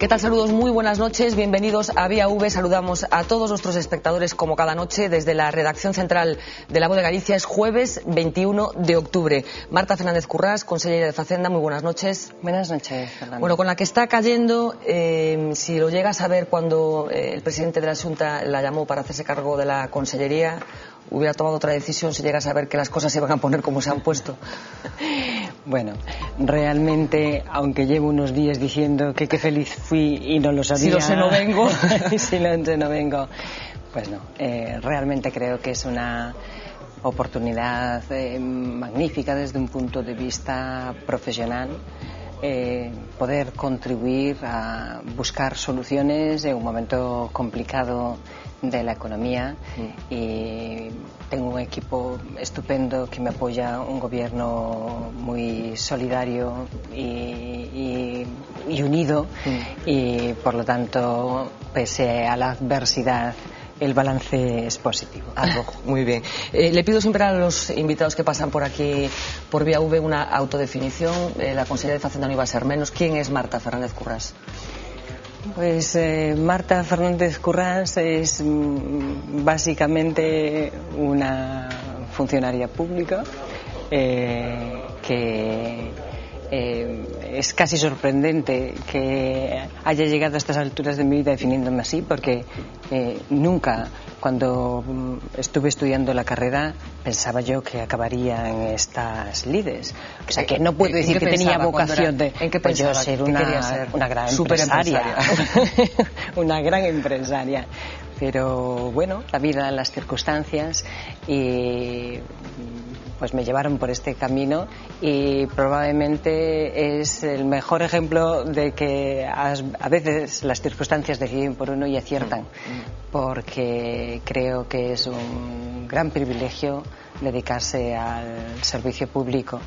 ¿Qué tal? Saludos, muy buenas noches, bienvenidos a Vía V. Saludamos a todos nuestros espectadores como cada noche desde la redacción central de La Voz de Galicia. Es jueves 21 de octubre. Marta Fernández Currás, consellera de Facenda, muy buenas noches. Buenas noches, Fernando. Bueno, con la que está cayendo, si lo llega a saber cuando el presidente de la Xunta la llamó para hacerse cargo de la consellería, hubiera tomado otra decisión si llega a saber que las cosas se van a poner como se han puesto. Bueno, realmente, aunque llevo unos días diciendo que qué feliz fui y no lo sabía. Si lo sé, no vengo. Si lo sé, no vengo. Pues no, realmente creo que es una oportunidad magnífica desde un punto de vista profesional. Poder contribuir a buscar soluciones en un momento complicado de la economía y tengo un equipo estupendo que me apoya, un gobierno muy solidario y unido y por lo tanto, pese a la adversidad, el balance es positivo. Muy bien. Le pido siempre a los invitados que pasan por aquí, por Vía V, una autodefinición. La consellera de Facenda no iba a ser menos. ¿Quién es Marta Fernández Currás? Pues Marta Fernández Currás es básicamente una funcionaria pública que es casi sorprendente que haya llegado a estas alturas de mi vida definiéndome así, porque nunca, cuando estuve estudiando la carrera, pensaba yo que acabaría en estas lides. O sea, que no puedo decir que tenía vocación de ser una gran empresaria. Una gran empresaria. Pero bueno, la vida, las circunstancias y pues me llevaron por este camino y probablemente es el mejor ejemplo de que a veces las circunstancias deciden por uno y aciertan, porque creo que es un gran privilegio dedicarse al servicio público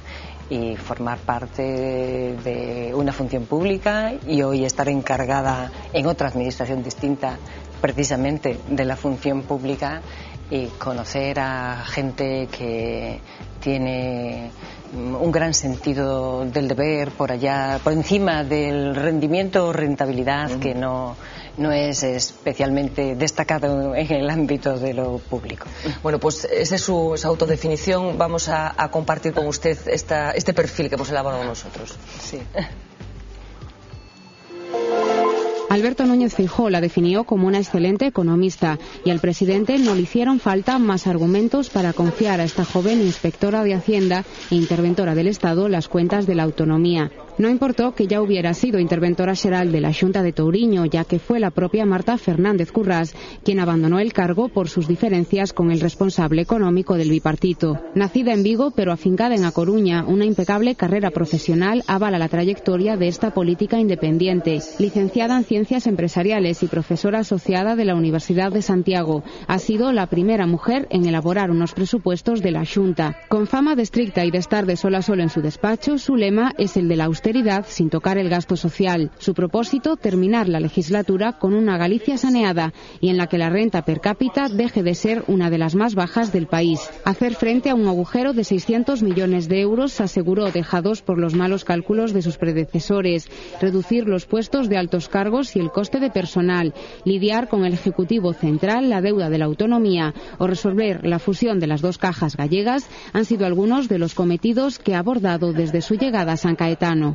y formar parte de una función pública y hoy estar encargada en otra administración distinta precisamente de la función pública y conocer a gente que tiene un gran sentido del deber por allá, por encima del rendimiento o rentabilidad que no es especialmente destacado en el ámbito de lo público. Bueno, pues esa es su autodefinición. Vamos a compartir con usted este perfil que hemos elaborado nosotros. Sí. Alberto Núñez Feijóo la definió como una excelente economista y al presidente no le hicieron falta más argumentos para confiar a esta joven inspectora de Hacienda e interventora del Estado las cuentas de la autonomía. No importó que ya hubiera sido interventora xeral de la Xunta de Touriño, ya que fue la propia Marta Fernández Currás quien abandonó el cargo por sus diferencias con el responsable económico del bipartito. Nacida en Vigo pero afincada en A Coruña, una impecable carrera profesional avala la trayectoria de esta política independiente. Licenciada en Ciencias Empresariales y profesora asociada de la Universidad de Santiago, ha sido la primera mujer en elaborar unos presupuestos de la Xunta. Con fama de estricta y de estar de sol a sol en su despacho, su lema es el de la austeridad sin tocar el gasto social. Su propósito, terminar la legislatura con una Galicia saneada y en la que la renta per cápita deje de ser una de las más bajas del país. Hacer frente a un agujero de 600 millones de euros, aseguró, dejados por los malos cálculos de sus predecesores. Reducir los puestos de altos cargos y el coste de personal. Lidiar con el Ejecutivo Central, la deuda de la autonomía o resolver la fusión de las dos cajas gallegas han sido algunos de los cometidos que ha abordado desde su llegada a San Caetano.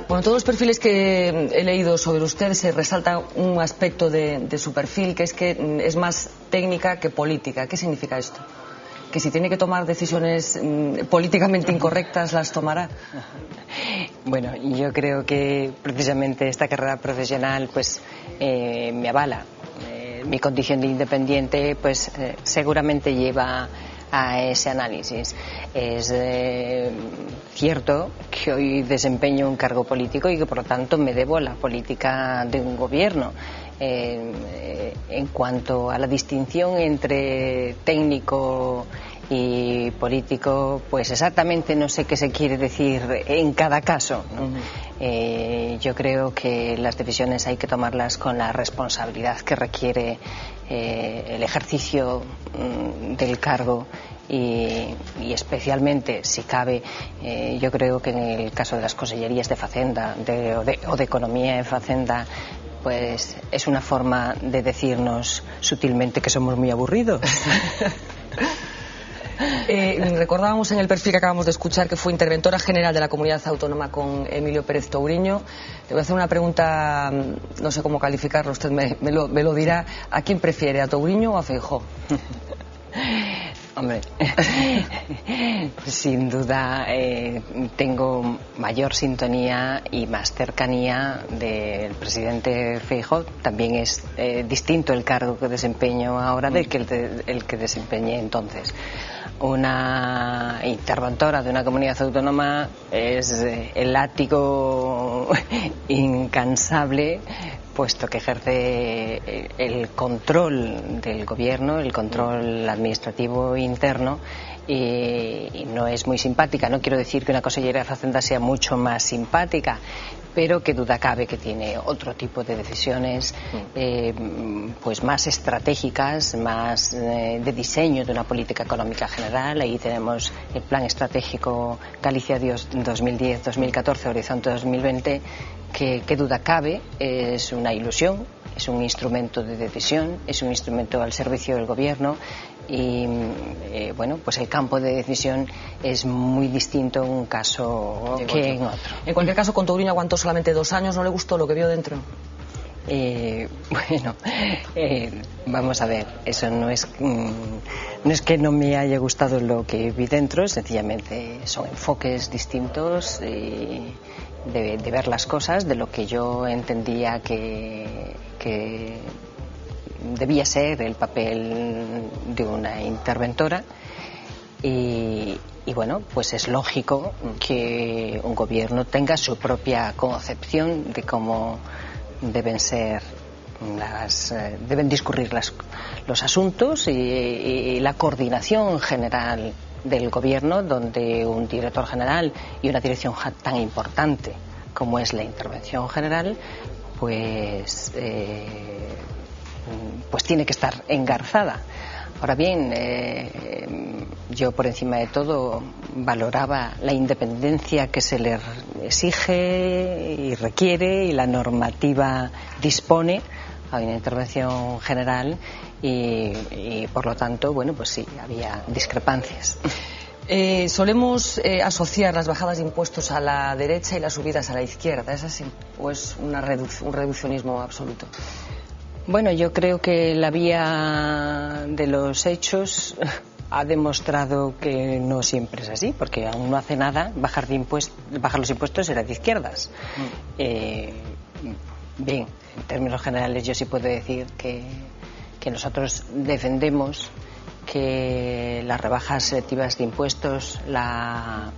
Bueno, todos los perfiles que he leído sobre usted se resalta un aspecto de su perfil, que es más técnica que política. ¿Qué significa esto? ¿Que si tiene que tomar decisiones políticamente incorrectas las tomará? Bueno, yo creo que precisamente esta carrera profesional pues me avala. Mi condición de independiente pues seguramente lleva a ese análisis. Es cierto que hoy desempeño un cargo político y que por lo tanto me debo a la política de un gobierno. En cuanto a la distinción entre técnico y político, pues exactamente no sé qué se quiere decir en cada caso, ¿no? Yo creo que las decisiones hay que tomarlas con la responsabilidad que requiere el ejercicio del cargo y especialmente, si cabe, yo creo que en el caso de las consellerías de Facenda o de Economía en Facenda, pues es una forma de decirnos sutilmente que somos muy aburridos. Recordábamos en el perfil que acabamos de escuchar que fue interventora general de la Comunidad Autónoma con Emilio Pérez Touriño. Le voy a hacer una pregunta, no sé cómo calificarlo, usted me lo dirá. ¿A quién prefiere, a Touriño o a Feijóo? Hombre, sin duda tengo mayor sintonía y más cercanía del presidente Feijóo. También es distinto el cargo que desempeño ahora del que el que desempeñé entonces. Una interventora de una comunidad autónoma es el látigo incansable, puesto que ejerce el control del gobierno, el control administrativo interno, y no es muy simpática. No quiero decir que una consellera de Facenda sea mucho más simpática, pero que duda cabe que tiene otro tipo de decisiones pues más estratégicas, más de diseño de una política económica general. Ahí tenemos el Plan Estratégico Galicia 2010-2014, Horizonte 2020, que duda cabe es una ilusión, es un instrumento de decisión, es un instrumento al servicio del gobierno y bueno, pues el campo de decisión es muy distinto en un caso que en otro. En cualquier caso, con Touriño aguantó solamente 2 años, ¿no le gustó lo que vio dentro? Bueno, vamos a ver, eso no es que no me haya gustado lo que vi dentro, sencillamente son enfoques distintos de ver las cosas, de lo que yo entendía que debía ser el papel de una interventora y bueno, pues es lógico que un gobierno tenga su propia concepción de cómo deben discurrir los asuntos y la coordinación general del gobierno, donde un director general y una dirección tan importante como es la intervención general, pues tiene que estar engarzada. Ahora bien, yo por encima de todo valoraba la independencia que se le exige y requiere y la normativa dispone a una intervención general y por lo tanto, bueno, pues sí, había discrepancias. Solemos asociar las bajadas de impuestos a la derecha y las subidas a la izquierda, ¿es así? ¿O es un reduccionismo absoluto? Bueno, yo creo que la vía de los hechos ha demostrado que no siempre es así, porque aún no hace nada bajar los impuestos era de izquierdas. Bien, en términos generales yo sí puedo decir que nosotros defendemos que las rebajas selectivas de impuestos, la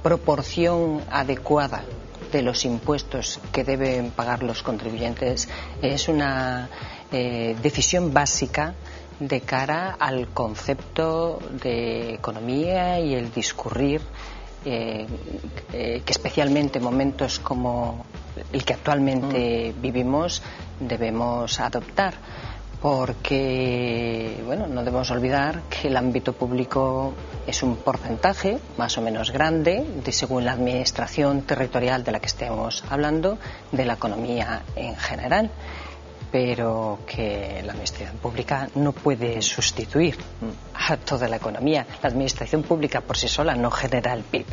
proporción adecuada de los impuestos que deben pagar los contribuyentes es una decisión básica de cara al concepto de economía y el discurrir que especialmente en momentos como el que actualmente vivimos debemos adoptar, porque bueno, no debemos olvidar que el ámbito público es un porcentaje más o menos grande según la administración territorial de la que estemos hablando de la economía en general, pero que la administración pública no puede sustituir a toda la economía. La administración pública por sí sola no genera el PIB.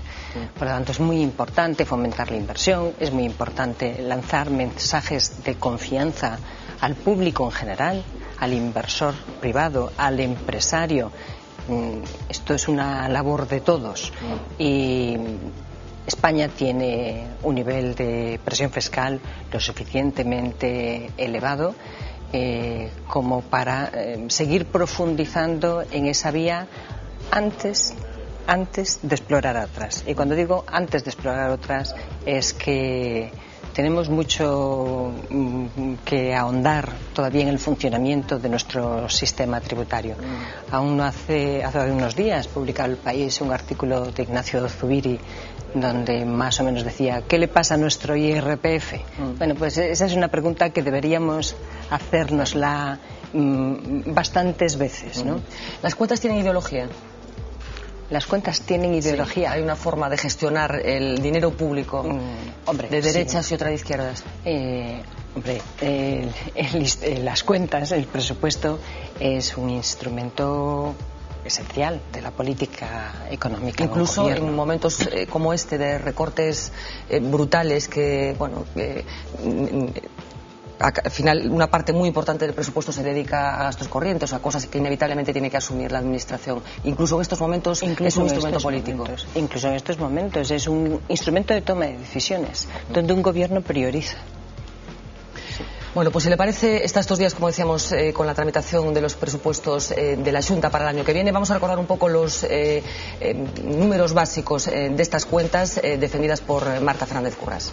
Por lo tanto, es muy importante fomentar la inversión, es muy importante lanzar mensajes de confianza al público en general, al inversor privado, al empresario. Esto es una labor de todos y España tiene un nivel de presión fiscal lo suficientemente elevado como para seguir profundizando en esa vía antes de explorar otras. Y cuando digo antes de explorar otras es que tenemos mucho que ahondar todavía en el funcionamiento de nuestro sistema tributario. Aún no hace unos días publicaba El País un artículo de Ignacio Zubiri donde más o menos decía ¿qué le pasa a nuestro IRPF? Bueno, pues esa es una pregunta que deberíamos hacérnosla bastantes veces, ¿no? ¿Las cuentas tienen ideología? Las cuentas tienen ideología. Sí, hay una forma de gestionar el dinero público de derechas y otra de izquierdas. Las cuentas, el presupuesto es un instrumento esencial de la política económica. Incluso en momentos como este de recortes brutales que, bueno, al final una parte muy importante del presupuesto se dedica a gastos corrientes, a cosas que inevitablemente tiene que asumir la administración. Incluso en estos momentos es un instrumento político. Incluso en estos momentos es un instrumento de toma de decisiones, donde un gobierno prioriza. Bueno, pues si le parece, está estos días, como decíamos, con la tramitación de los presupuestos de la Xunta para el año que viene. Vamos a recordar un poco los números básicos de estas cuentas defendidas por Marta Fernández Curras.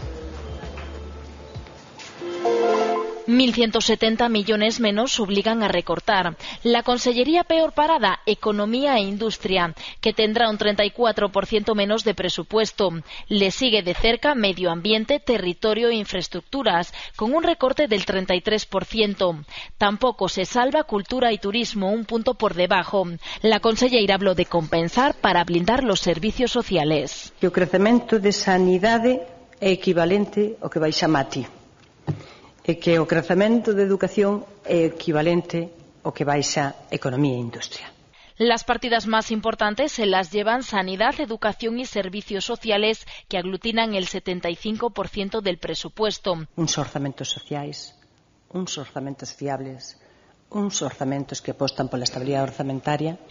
1.170 millones menos obligan a recortar. La Consellería peor parada, Economía e Industria, que tendrá un 34% menos de presupuesto. Le sigue de cerca Medio Ambiente, Territorio e Infraestructuras, con un recorte del 33%. Tampoco se salva Cultura y Turismo, un punto por debajo. La conselleira habló de compensar para blindar los servicios sociales. O crecemento de sanidade é equivalente ao que baixa Mati. E que o crecemento de educación é equivalente ao que baixa Economía e Industria. Las partidas más importantes se las llevan Sanidad, Educación y Servicios Sociales, que aglutinan el 75% del presupuesto. Uns orzamentos sociais, uns orzamentos fiables, uns orzamentos que apostan pola estabilidade orzamentaria.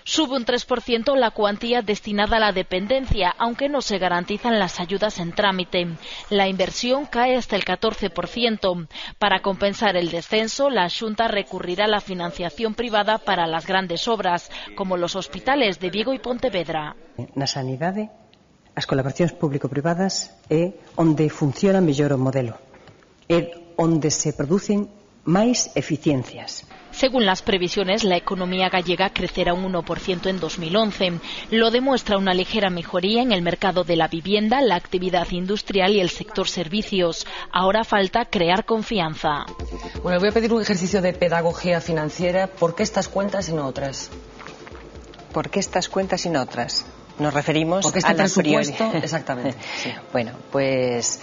Sube un 3% la cuantía destinada a la dependencia, aunque no se garantizan las ayudas en trámite. La inversión cae hasta el 14%. Para compensar el descenso, la Xunta recurrirá a la financiación privada para las grandes obras, como los hospitales de Vigo y Pontevedra. Na sanidade, as colaboracións público-privadas é onde funciona mellor o modelo. É onde se producen máis eficiencias. Según las previsiones, la economía gallega crecerá un 1% en 2011. Lo demuestra una ligera mejoría en el mercado de la vivienda, la actividad industrial y el sector servicios. Ahora falta crear confianza. Bueno, le voy a pedir un ejercicio de pedagogía financiera. ¿Por qué estas cuentas y no otras? ¿Por qué estas cuentas y no otras? Nos referimos a la presupuesto. Exactamente. Sí. Bueno, pues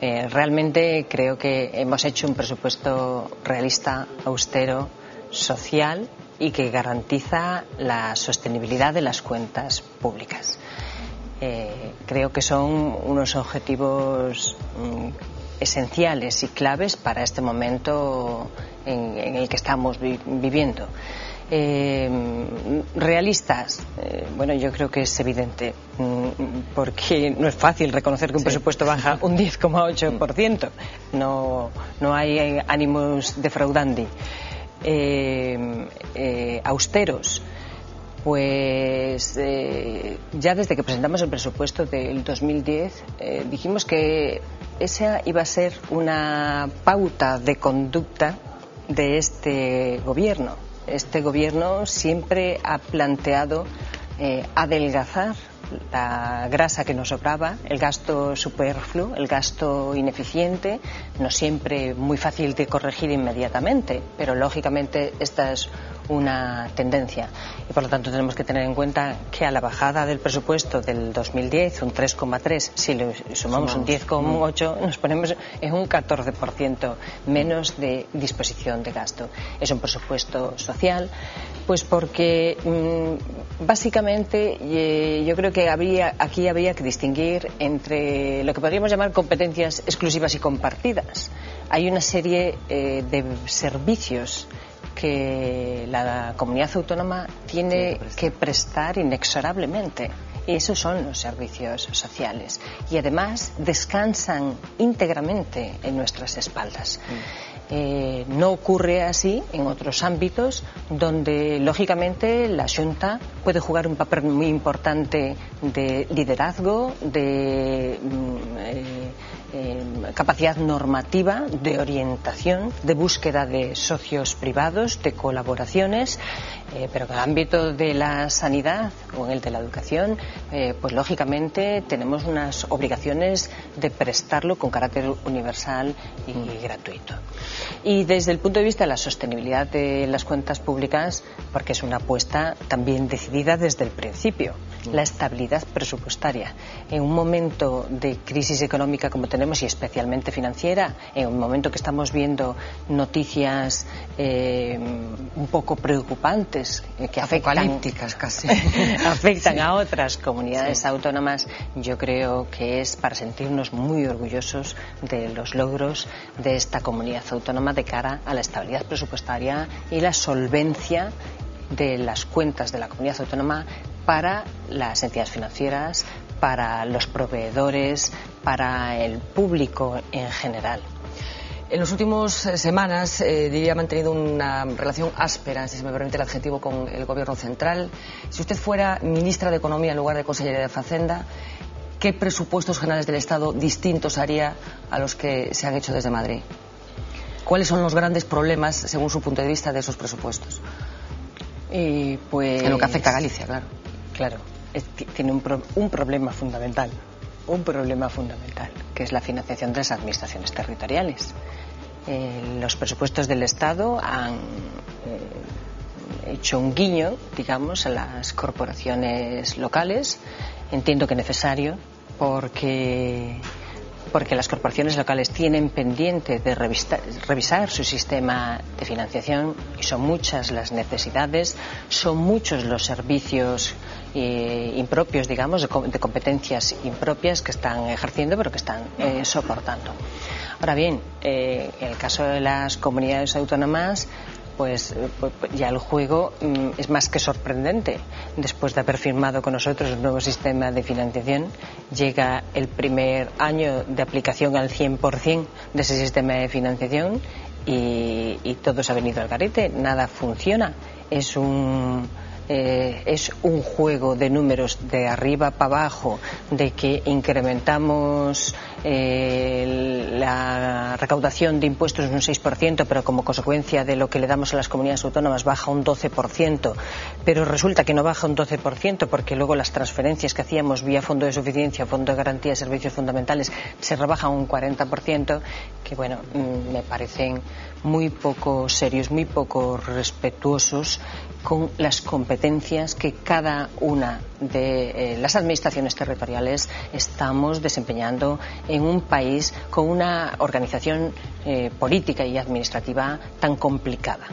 realmente creo que hemos hecho un presupuesto realista, austero, social y que garantiza la sostenibilidad de las cuentas públicas. Creo que son unos objetivos esenciales y claves para este momento en el que estamos viviendo. Realistas, bueno, yo creo que es evidente, porque no es fácil reconocer que un presupuesto baja un 10,8%. No hay ánimos defraudandi. Austeros, pues ya desde que presentamos el presupuesto del 2010 dijimos que esa iba a ser una pauta de conducta de este gobierno. Este gobierno siempre ha planteado adelgazar la grasa que nos sobraba, el gasto superfluo, el gasto ineficiente, no siempre muy fácil de corregir inmediatamente, pero lógicamente esta es una tendencia y por lo tanto tenemos que tener en cuenta que a la bajada del presupuesto del 2010, un 3,3, si le sumamos un 10,8 nos ponemos en un 14% menos de disposición de gasto. Es un presupuesto social, pues porque básicamente yo creo que aquí habría que distinguir entre lo que podríamos llamar competencias exclusivas y compartidas. Hay una serie de servicios que la comunidad autónoma tiene que prestar inexorablemente. Y esos son los servicios sociales. Y además descansan íntegramente en nuestras espaldas. No ocurre así en otros ámbitos donde, lógicamente, la Xunta puede jugar un papel muy importante de liderazgo, de capacidad normativa, de orientación, de búsqueda de socios privados, de colaboraciones, pero en el ámbito de la sanidad o en el de la educación, pues lógicamente tenemos unas obligaciones de prestarlo con carácter universal y gratuito. Y desde el punto de vista de la sostenibilidad de las cuentas públicas, porque es una apuesta también decidida desde el principio, la estabilidad presupuestaria. En un momento de crisis económica como tenemos, y especialmente financiera, en un momento que estamos viendo noticias un poco preocupantes que apocalípticas casi afectan a otras comunidades autónomas, yo creo que es para sentirnos muy orgullosos de los logros de esta comunidad autónoma de cara a la estabilidad presupuestaria y la solvencia de las cuentas de la comunidad autónoma para las entidades financieras, para los proveedores, para el público en general. En las últimas semanas, diría, ha mantenido una relación áspera, si se me permite el adjetivo, con el Gobierno central. Si usted fuera ministra de Economía en lugar de Consellería de Facenda, ¿qué presupuestos generales del Estado distintos haría a los que se han hecho desde Madrid? ¿Cuáles son los grandes problemas, según su punto de vista, de esos presupuestos? Pues, en lo que afecta a Galicia, claro. Claro, tiene un problema fundamental, que es la financiación de las administraciones territoriales. Los presupuestos del Estado han hecho un guiño, digamos, a las corporaciones locales. Entiendo que necesario, porque las corporaciones locales tienen pendiente de revisar su sistema de financiación, y son muchas las necesidades, son muchos los servicios impropios, digamos, de competencias impropias que están ejerciendo, pero que están soportando. Ahora bien, en el caso de las comunidades autónomas, pues ya el juego es más que sorprendente. Después de haber firmado con nosotros un nuevo sistema de financiación, llega el primer año de aplicación al 100% de ese sistema de financiación y todo se ha venido al garete, nada funciona. Es un juego de números de arriba para abajo, de que incrementamos la recaudación de impuestos un 6%, pero como consecuencia de lo que le damos a las comunidades autónomas baja un 12%, pero resulta que no baja un 12% porque luego las transferencias que hacíamos vía Fondo de Suficiencia, Fondo de Garantía de Servicios Fundamentales se rebajan un 40%, que bueno, me parecen muy poco serios, muy poco respetuosos con las competencias que cada una de las administraciones territoriales estamos desempeñando en un país con una organización política y administrativa tan complicada.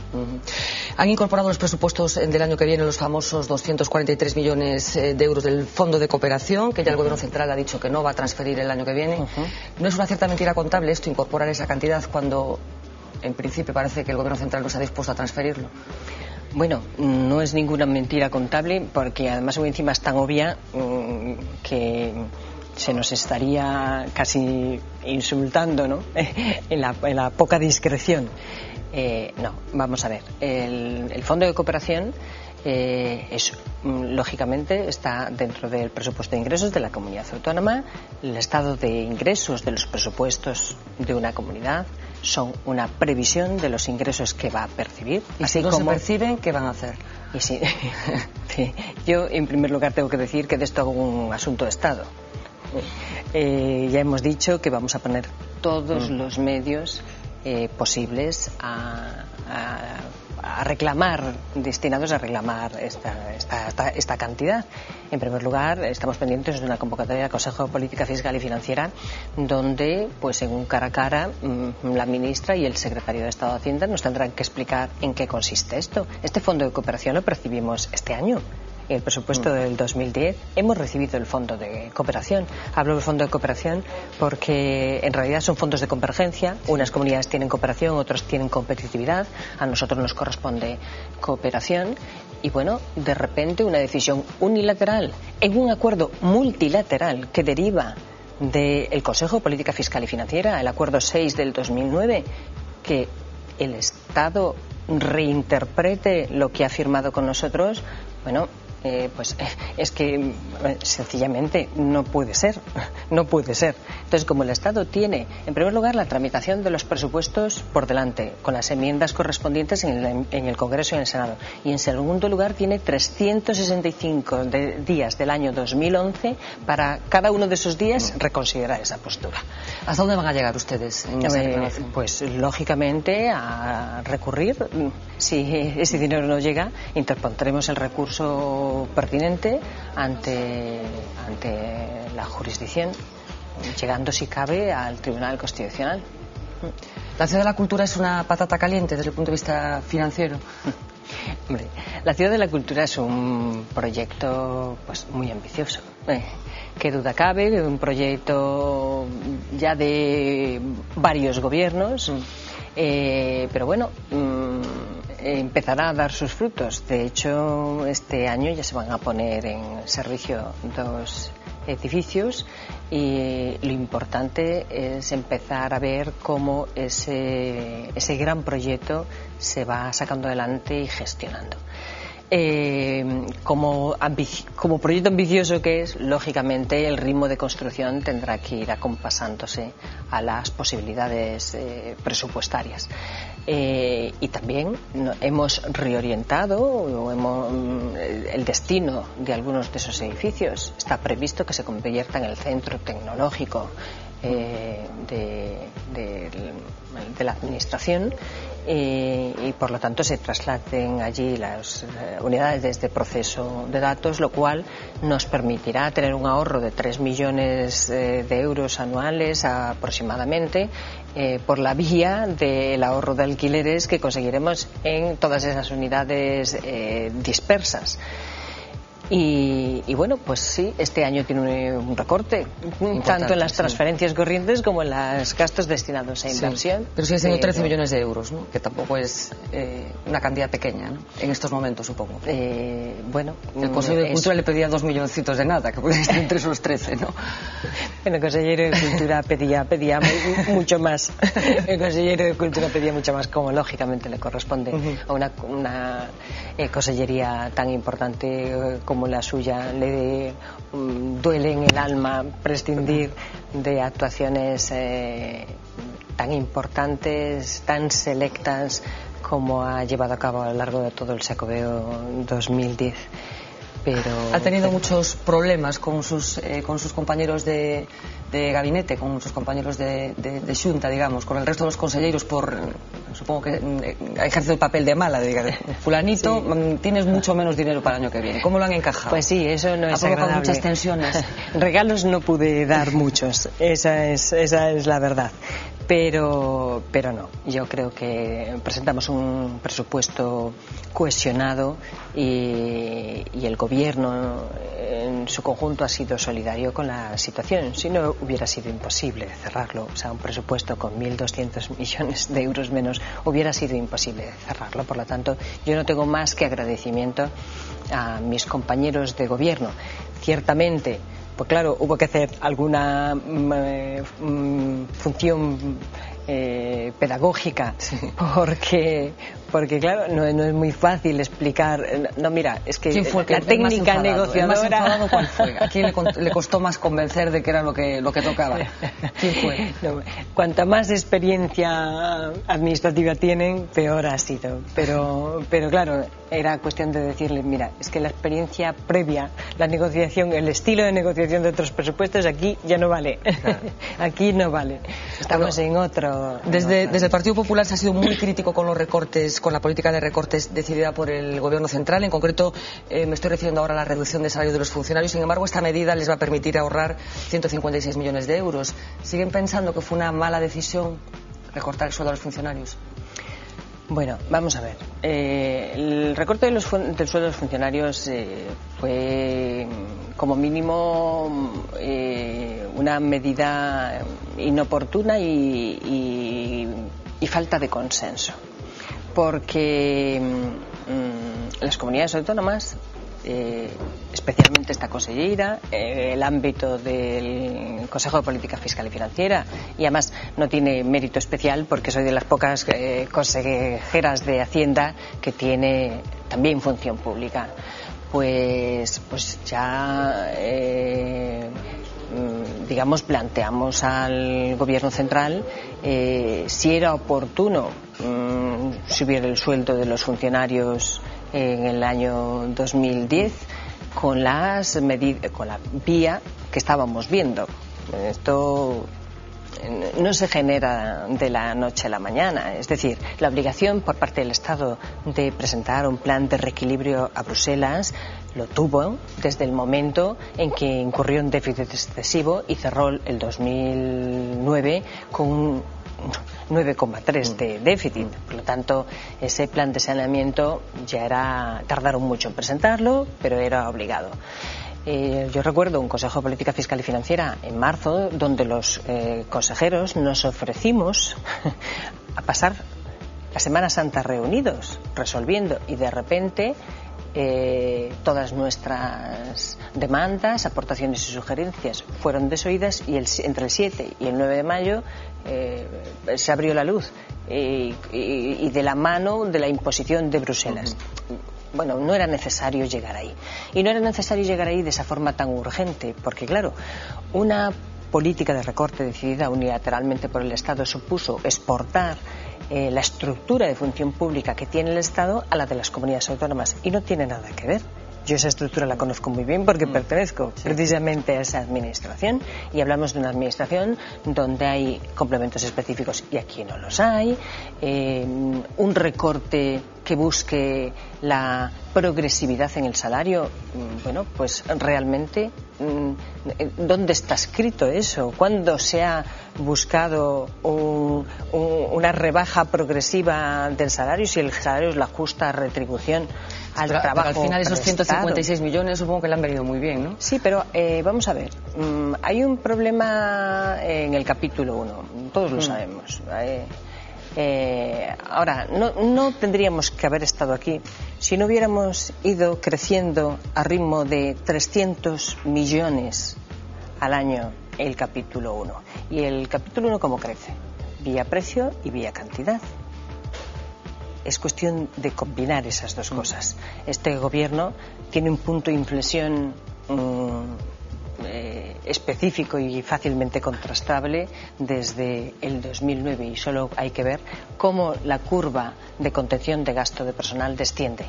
Han incorporado los presupuestos del año que viene los famosos 243 millones de euros del Fondo de Cooperación, que ya el Gobierno central ha dicho que no va a transferir el año que viene. ¿No es una cierta mentira contable esto, incorporar esa cantidad cuando en principio parece que el Gobierno central no está dispuesto a transferirlo? Bueno, no es ninguna mentira contable, porque además encima es tan obvia que se nos estaría casi insultando, ¿no? en la poca discreción. No, vamos a ver. El Fondo de Cooperación lógicamente está dentro del presupuesto de ingresos de la comunidad autónoma. El estado de ingresos de los presupuestos de una comunidad son una previsión de los ingresos que va a percibir. Y si no se perciben, ¿qué van a hacer? Y sí, yo en primer lugar tengo que decir que de esto hago un asunto de Estado. Ya hemos dicho que vamos a poner todos los medios posibles a reclamar, destinados a reclamar esta cantidad. En primer lugar, estamos pendientes de una convocatoria del Consejo de Política Fiscal y Financiera, donde, pues en un cara a cara, la ministra y el secretario de Estado de Hacienda nos tendrán que explicar en qué consiste esto. Este fondo de cooperación lo percibimos este año. En el presupuesto del 2010 hemos recibido el fondo de cooperación. Hablo del fondo de cooperación porque en realidad son fondos de convergencia. Unas comunidades tienen cooperación, otras tienen competitividad. A nosotros nos corresponde cooperación. Y bueno, de repente una decisión unilateral en un acuerdo multilateral que deriva del Consejo de Política Fiscal y Financiera, el acuerdo 6 del 2009, que el Estado reinterprete lo que ha firmado con nosotros. Bueno, pues es que sencillamente no puede ser. Entonces, como el Estado tiene, en primer lugar, la tramitación de los presupuestos por delante, con las enmiendas correspondientes en el Congreso y en el Senado, y en segundo lugar tiene 365 días del año 2011 para cada uno de esos días reconsiderar esa postura. ¿Hasta dónde van a llegar ustedes en esa reclamación? Pues lógicamente a recurrir. Si ese dinero no llega, interpondremos el recurso pertinente ante la jurisdicción, llegando si cabe al Tribunal Constitucional. ¿La Ciudad de la Cultura es una patata caliente desde el punto de vista financiero? Hombre, la Ciudad de la Cultura es un proyecto pues muy ambicioso. Qué duda cabe, un proyecto ya de varios gobiernos, pero bueno, empezará a dar sus frutos. De hecho, este año ya se van a poner en servicio 2 edificios y lo importante es empezar a ver cómo ese gran proyecto se va sacando adelante y gestionando. Como proyecto ambicioso que es, lógicamente el ritmo de construcción tendrá que ir acompasándose a las posibilidades presupuestarias. Y también hemos reorientado el destino de algunos de esos edificios. Está previsto que se convierta en el centro tecnológico de la administración y por lo tanto se trasladen allí las unidades de proceso de datos, lo cual nos permitirá tener un ahorro de 3 millones de euros anuales aproximadamente por la vía del ahorro de alquileres que conseguiremos en todas esas unidades dispersas. Y bueno, pues sí, este año tiene un recorte, tanto en las transferencias corrientes como en los gastos destinados a inversión. Sí, pero sigue siendo 13 millones de euros, ¿no? Que tampoco es una cantidad pequeña, ¿no? En estos momentos, supongo. Bueno, el Consejo de Cultura le pedía 2 milloncitos de nada, que podrían estar entre esos 13, ¿no? Bueno, el Consejero de Cultura pedía mucho más. El Consejero de Cultura pedía mucho más, como lógicamente le corresponde a una consellería tan importante como la suya. Le duele en el alma prescindir de actuaciones tan importantes, tan selectas como ha llevado a cabo a lo largo de todo el Xacobeo 2010. Ha tenido muchos problemas con sus compañeros de gabinete, con sus compañeros de xunta, digamos, con el resto de los conselleiros supongo que ha ejercido el papel de mala, de fulanito, sí, tienes mucho menos dinero para el año que viene. ¿Cómo lo han encajado? Pues sí, eso no es agradable. Ha provocado muchas tensiones. Regalos no pude dar muchos, esa es la verdad. Pero no, yo creo que presentamos un presupuesto cohesionado y el gobierno en su conjunto ha sido solidario con la situación. Si no, hubiera sido imposible cerrarlo. O sea, un presupuesto con 1.200 millones de euros menos hubiera sido imposible cerrarlo. Por lo tanto, yo no tengo más que agradecimiento a mis compañeros de gobierno. Ciertamente, pues claro, hubo que hacer alguna función pedagógica, porque claro, no es muy fácil explicar. No, mira, es que la técnica negociadora. ¿Cuál fue? ¿A quién le costó más convencer de que era lo que tocaba? ¿Quién fue? No, cuanta más experiencia administrativa tienen, peor ha sido. Pero claro, era cuestión de decirles, mira, es que la experiencia previa, la negociación, el estilo de negociación de otros presupuestos aquí ya no vale. Claro. Aquí no vale. Estamos en otro. Desde el Partido Popular se ha sido muy crítico con los recortes, con la política de recortes decidida por el Gobierno central. En concreto, me estoy refiriendo ahora a la reducción de salario de los funcionarios. Sin embargo, esta medida les va a permitir ahorrar 156 millones de euros. ¿Siguen pensando que fue una mala decisión recortar el sueldo a los funcionarios? Bueno, vamos a ver. El recorte del sueldo de los funcionarios fue, como mínimo, una medida inoportuna y falta de consenso. Porque las comunidades autónomas, especialmente esta consellera, el ámbito del Consejo de Política Fiscal y Financiera, y además no tiene mérito especial porque soy de las pocas consejeras de Hacienda que tiene también función pública. pues ya digamos, planteamos al Gobierno central si era oportuno subir el sueldo de los funcionarios en el año 2010 con la vía que estábamos viendo. Esto no se genera de la noche a la mañana. Es decir, la obligación por parte del Estado de presentar un plan de reequilibrio a Bruselas lo tuvo desde el momento en que incurrió en déficit excesivo y cerró el 2009 con un 9,3 de déficit. Por lo tanto, ese plan de saneamiento tardaron mucho en presentarlo, pero era obligado. Yo recuerdo un Consejo de Política Fiscal y Financiera en marzo donde los consejeros nos ofrecimos a pasar la Semana Santa reunidos, resolviendo, y de repente todas nuestras demandas, aportaciones y sugerencias fueron desoídas y entre el 7 y el 9 de mayo se abrió la luz y de la mano de la imposición de Bruselas. Bueno, no era necesario llegar ahí. Y no era necesario llegar ahí de esa forma tan urgente, porque claro, una política de recorte decidida unilateralmente por el Estado supuso exportar la estructura de función pública que tiene el Estado a la de las comunidades autónomas, y no tiene nada que ver. Yo esa estructura la conozco muy bien porque pertenezco precisamente a esa administración, y hablamos de una administración donde hay complementos específicos y aquí no los hay, un recorte que busque la progresividad en el salario. Bueno, pues realmente, ¿dónde está escrito eso? ¿Cuándo se ha buscado una rebaja progresiva del salario si el salario es la justa retribución al trabajo? Pero al final esos prestado. 156 millones supongo que le han venido muy bien, ¿no? Sí, pero vamos a ver, hay un problema en el capítulo 1, todos lo sabemos. Ahora, no tendríamos que haber estado aquí si no hubiéramos ido creciendo a ritmo de 300 millones al año el capítulo 1. ¿Y el capítulo 1 cómo crece? Vía precio y vía cantidad. Es cuestión de combinar esas dos cosas. Este gobierno tiene un punto de inflexión específico y fácilmente contrastable desde el 2009, y solo hay que ver cómo la curva de contención de gasto de personal desciende.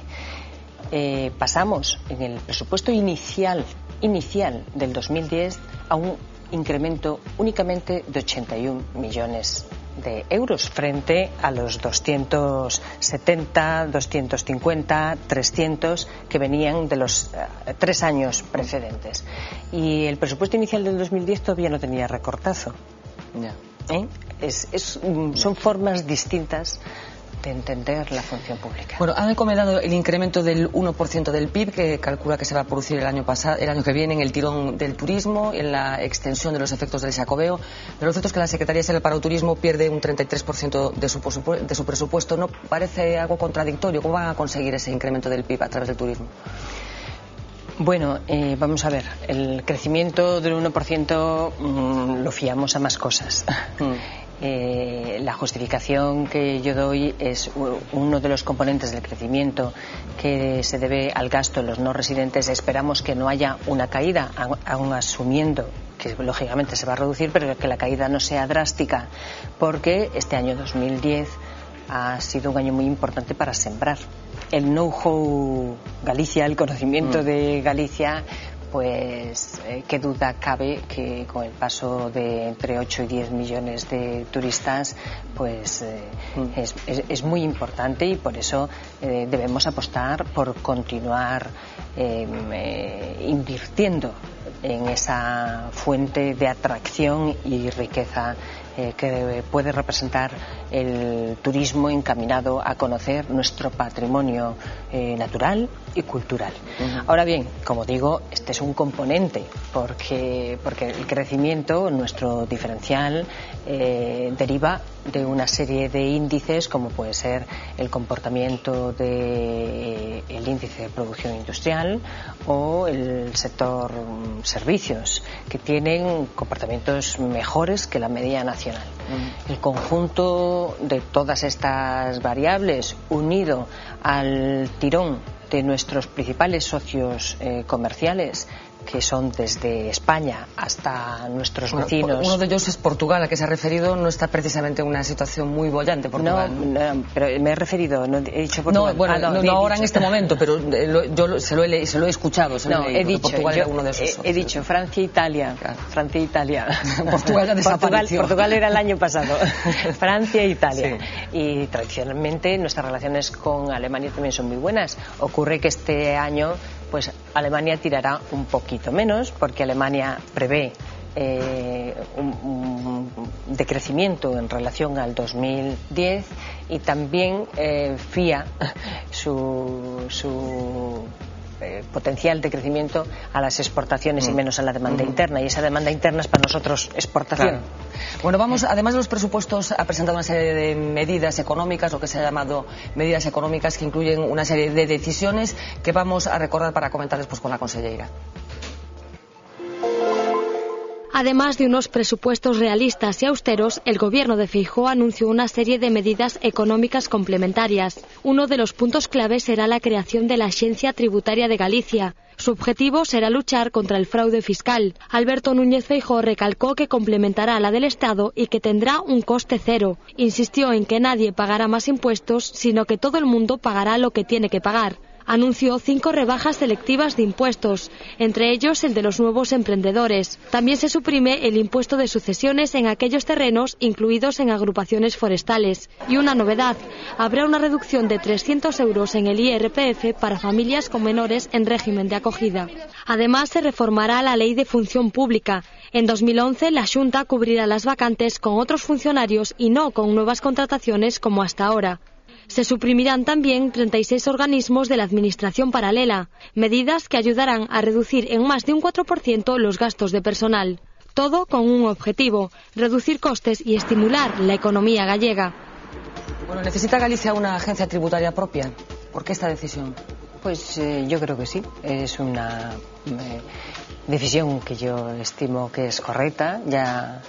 Pasamos en el presupuesto inicial del 2010 a un incremento únicamente de 81 millones de euros frente a los 270, 250, 300 que venían de los 3 años precedentes. Y el presupuesto inicial del 2010 todavía no tenía recortazo. Son formas distintas de entender la función pública. Bueno, han encomendado el incremento del 1% del PIB que calcula que se va a producir el año que viene en el tirón del turismo, en la extensión de los efectos del Xacobeo, pero lo cierto es que la Secretaría General para el Turismo pierde un 33% de su presupuesto. ¿No parece algo contradictorio? ¿Cómo van a conseguir ese incremento del PIB a través del turismo? Bueno, vamos a ver, el crecimiento del 1% lo fiamos a más cosas. La justificación que yo doy es uno de los componentes del crecimiento que se debe al gasto de los no residentes. Esperamos que no haya una caída, aun asumiendo que lógicamente se va a reducir, pero que la caída no sea drástica, porque este año 2010 ha sido un año muy importante para sembrar. El know-how Galicia, el conocimiento de Galicia, pues qué duda cabe que con el paso de entre 8 y 10 millones de turistas, pues es muy importante, y por eso debemos apostar por continuar invirtiendo en esa fuente de atracción y riqueza que puede representar el turismo encaminado a conocer nuestro patrimonio natural y cultural. Ahora bien, como digo, este es un componente porque el crecimiento, nuestro diferencial, deriva de una serie de índices, como puede ser el comportamiento del índice de producción industrial o el sector servicios, que tienen comportamientos mejores que la media nacional nacional. El conjunto de todas estas variables, unido al tirón de nuestros principales socios comerciales, que son desde España hasta nuestros vecinos. Uno de ellos es Portugal, a que se ha referido. No está precisamente en una situación muy bollante Portugal. No, pero me he referido, no he dicho Portugal. No ahora en este momento, pero yo se lo he escuchado. He dicho, Portugal era uno de esos socios. He dicho Francia e Italia. Claro. Francia e Italia. Portugal ya desapareció. Portugal era el año pasado. Francia e Italia. Sí. Y tradicionalmente nuestras relaciones con Alemania también son muy buenas. Ocurre que este año pues Alemania tirará un poquito menos, porque Alemania prevé un decrecimiento en relación al 2010 y también fía su potencial de crecimiento a las exportaciones y menos a la demanda interna, y esa demanda interna es para nosotros exportación. Claro. Bueno, además de los presupuestos, ha presentado una serie de medidas económicas, lo que se ha llamado medidas económicas, que incluyen una serie de decisiones que vamos a recordar para comentar después con la conselleira. Además de unos presupuestos realistas y austeros, el Gobierno de Feijóo anunció una serie de medidas económicas complementarias. Uno de los puntos clave será la creación de la Axencia Tributaria de Galicia. Su objetivo será luchar contra el fraude fiscal. Alberto Núñez Feijóo recalcó que complementará a la del Estado y que tendrá un coste cero. Insistió en que nadie pagará más impuestos, sino que todo el mundo pagará lo que tiene que pagar. Anunció 5 rebajas selectivas de impuestos, entre ellos el de los nuevos emprendedores. También se suprime el impuesto de sucesiones en aquellos terrenos incluidos en agrupaciones forestales. Y una novedad, habrá una reducción de 300 euros en el IRPF para familias con menores en régimen de acogida. Además, se reformará la Ley de Función Pública. En 2011, la Xunta cubrirá las vacantes con otros funcionarios y no con nuevas contrataciones como hasta ahora. Se suprimirán también 36 organismos de la administración paralela, medidas que ayudarán a reducir en más de un 4% los gastos de personal. Todo con un objetivo, reducir costes y estimular la economía gallega. Bueno, ¿necesita Galicia una agencia tributaria propia? ¿Por qué esta decisión? Pues yo creo que sí. Es una decisión que yo estimo que es correcta. Ya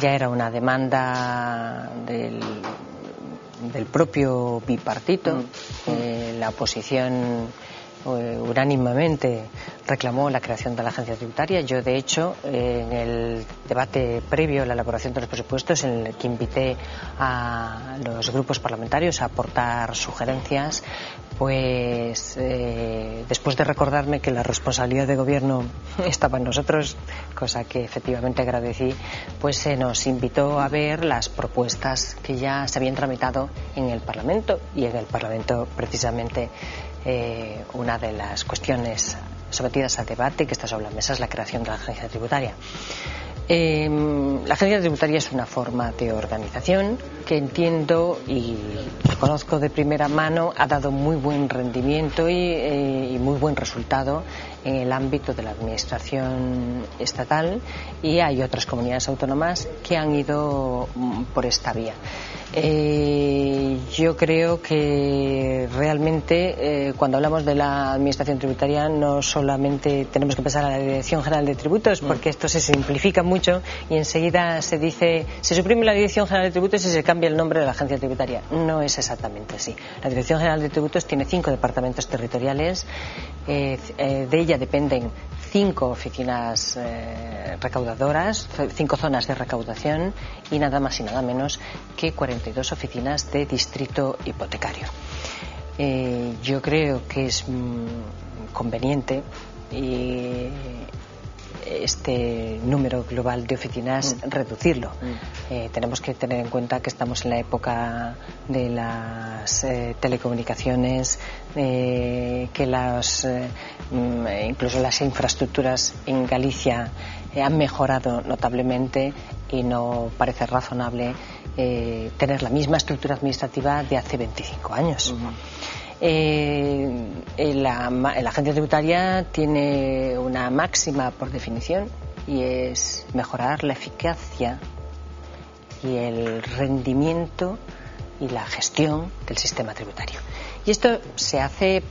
era una demanda del propio bipartito. La oposición unánimemente reclamó la creación de la agencia tributaria. Yo, de hecho, en el debate previo a la elaboración de los presupuestos, en el que invité a los grupos parlamentarios a aportar sugerencias, pues después de recordarme que la responsabilidad de gobierno estaba en nosotros, cosa que efectivamente agradecí, pues se nos invitó a ver las propuestas que ya se habían tramitado en el Parlamento, y en el Parlamento precisamente una de las cuestiones sometidas a debate que está sobre la mesa es la creación de la agencia tributaria. La agencia tributaria es una forma de organización que entiendo y conozco de primera mano ha dado muy buen rendimiento y muy buen resultado en el ámbito de la administración estatal, y hay otras comunidades autónomas que han ido por esta vía. Yo creo que realmente cuando hablamos de la administración tributaria no solamente tenemos que pensar en la Dirección General de Tributos, porque esto se simplifica mucho y enseguida se dice se suprime la Dirección General de Tributos y se cambia el nombre de la agencia tributaria. No es exactamente así. La Dirección General de Tributos tiene 5 departamentos territoriales, de ella dependen 5 oficinas recaudadoras, 5 zonas de recaudación y nada más y nada menos que 42 oficinas de distrito hipotecario. Yo creo que es conveniente este número global de oficinas reducirlo. Tenemos que tener en cuenta que estamos en la época de las telecomunicaciones, que incluso las infraestructuras en Galicia han mejorado notablemente, y no parece razonable tener la misma estructura administrativa de hace 25 años. La agencia tributaria tiene una máxima por definición, y es mejorar la eficacia y el rendimiento y la gestión del sistema tributario. Y esto se hace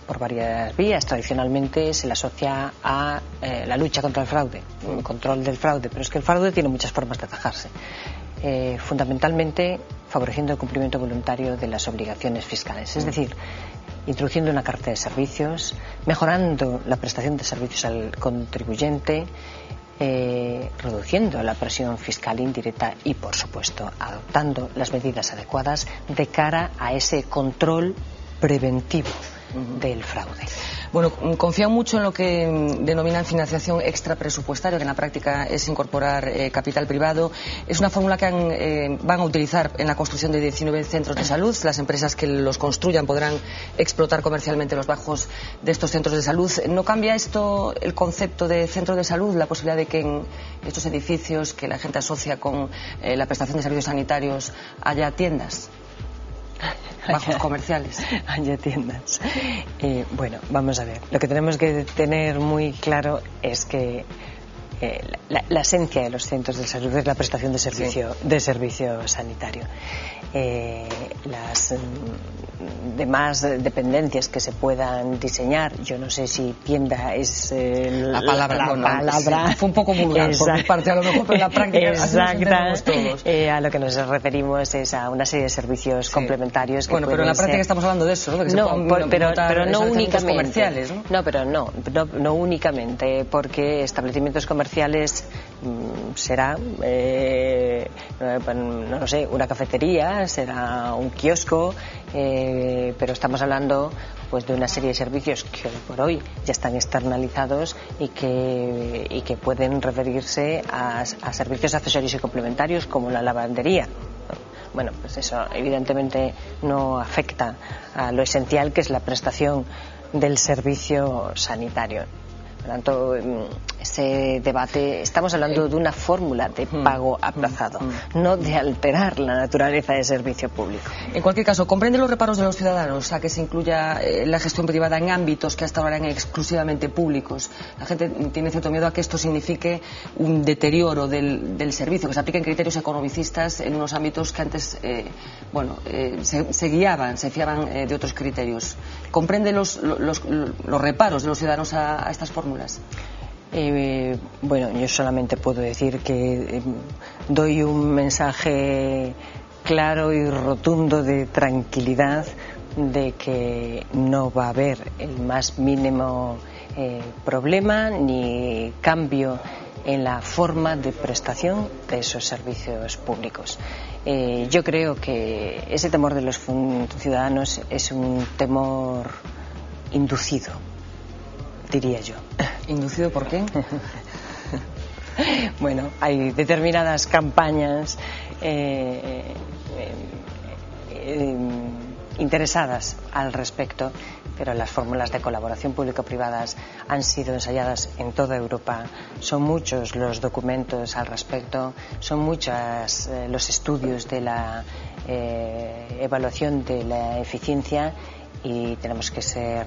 por varias vías. Tradicionalmente se le asocia a la lucha contra el fraude, el control del fraude, pero es que el fraude tiene muchas formas de atajarse. Fundamentalmente favoreciendo el cumplimiento voluntario de las obligaciones fiscales, es decir, introduciendo una cartera de servicios, mejorando la prestación de servicios al contribuyente, reduciendo la presión fiscal indirecta y, por supuesto, adoptando las medidas adecuadas de cara a ese control preventivo del fraude. Bueno, confían mucho en lo que denominan financiación extrapresupuestaria, que en la práctica es incorporar capital privado. Es una fórmula que van a utilizar en la construcción de 19 centros de salud. Las empresas que los construyan podrán explotar comercialmente los bajos de estos centros de salud. ¿No cambia esto el concepto de centro de salud, la posibilidad de que en estos edificios que la gente asocia con la prestación de servicios sanitarios haya tiendas? Bajos comerciales. Haya tiendas. Bueno, vamos a ver. Lo que tenemos que tener muy claro es que la esencia de los centros de salud es la prestación de servicio sanitario. Las demás dependencias que se puedan diseñar, yo no sé si tienda es la palabra fue un poco vulgar por mi parte a lo mejor, pero en la práctica todos. A lo que nos referimos es a una serie de servicios complementarios que pero en la práctica estamos hablando de eso, ¿no? Pero no únicamente comerciales, ¿no? No, pero no únicamente, porque establecimientos comerciales será no lo sé, una cafetería, será un kiosco, pero estamos hablando pues de una serie de servicios que hoy por hoy ya están externalizados y que pueden referirse a servicios accesorios y complementarios como la lavandería. Bueno, pues eso evidentemente no afecta a lo esencial, que es la prestación del servicio sanitario. Por lo tanto, ese debate, estamos hablando de una fórmula de pago aplazado, no de alterar la naturaleza del servicio público. En cualquier caso, ¿comprende los reparos de los ciudadanos a que se incluya la gestión privada en ámbitos que hasta ahora eran exclusivamente públicos? La gente tiene cierto miedo a que esto signifique un deterioro del servicio, que se apliquen criterios economicistas en unos ámbitos que antes se guiaban, se fiaban de otros criterios. ¿Comprende los reparos de los ciudadanos a estas fórmulas? Bueno, yo solamente puedo decir que doy un mensaje claro y rotundo de tranquilidad de que no va a haber el más mínimo problema ni cambio en la forma de prestación de esos servicios públicos. Yo creo que ese temor de los ciudadanos es un temor inducido, diría yo. ¿Inducido por qué? Bueno, hay determinadas campañas interesadas al respecto, pero las fórmulas de colaboración público-privadas han sido ensayadas en toda Europa. Son muchos los documentos al respecto, son muchos los estudios de la evaluación de la eficiencia, y tenemos que ser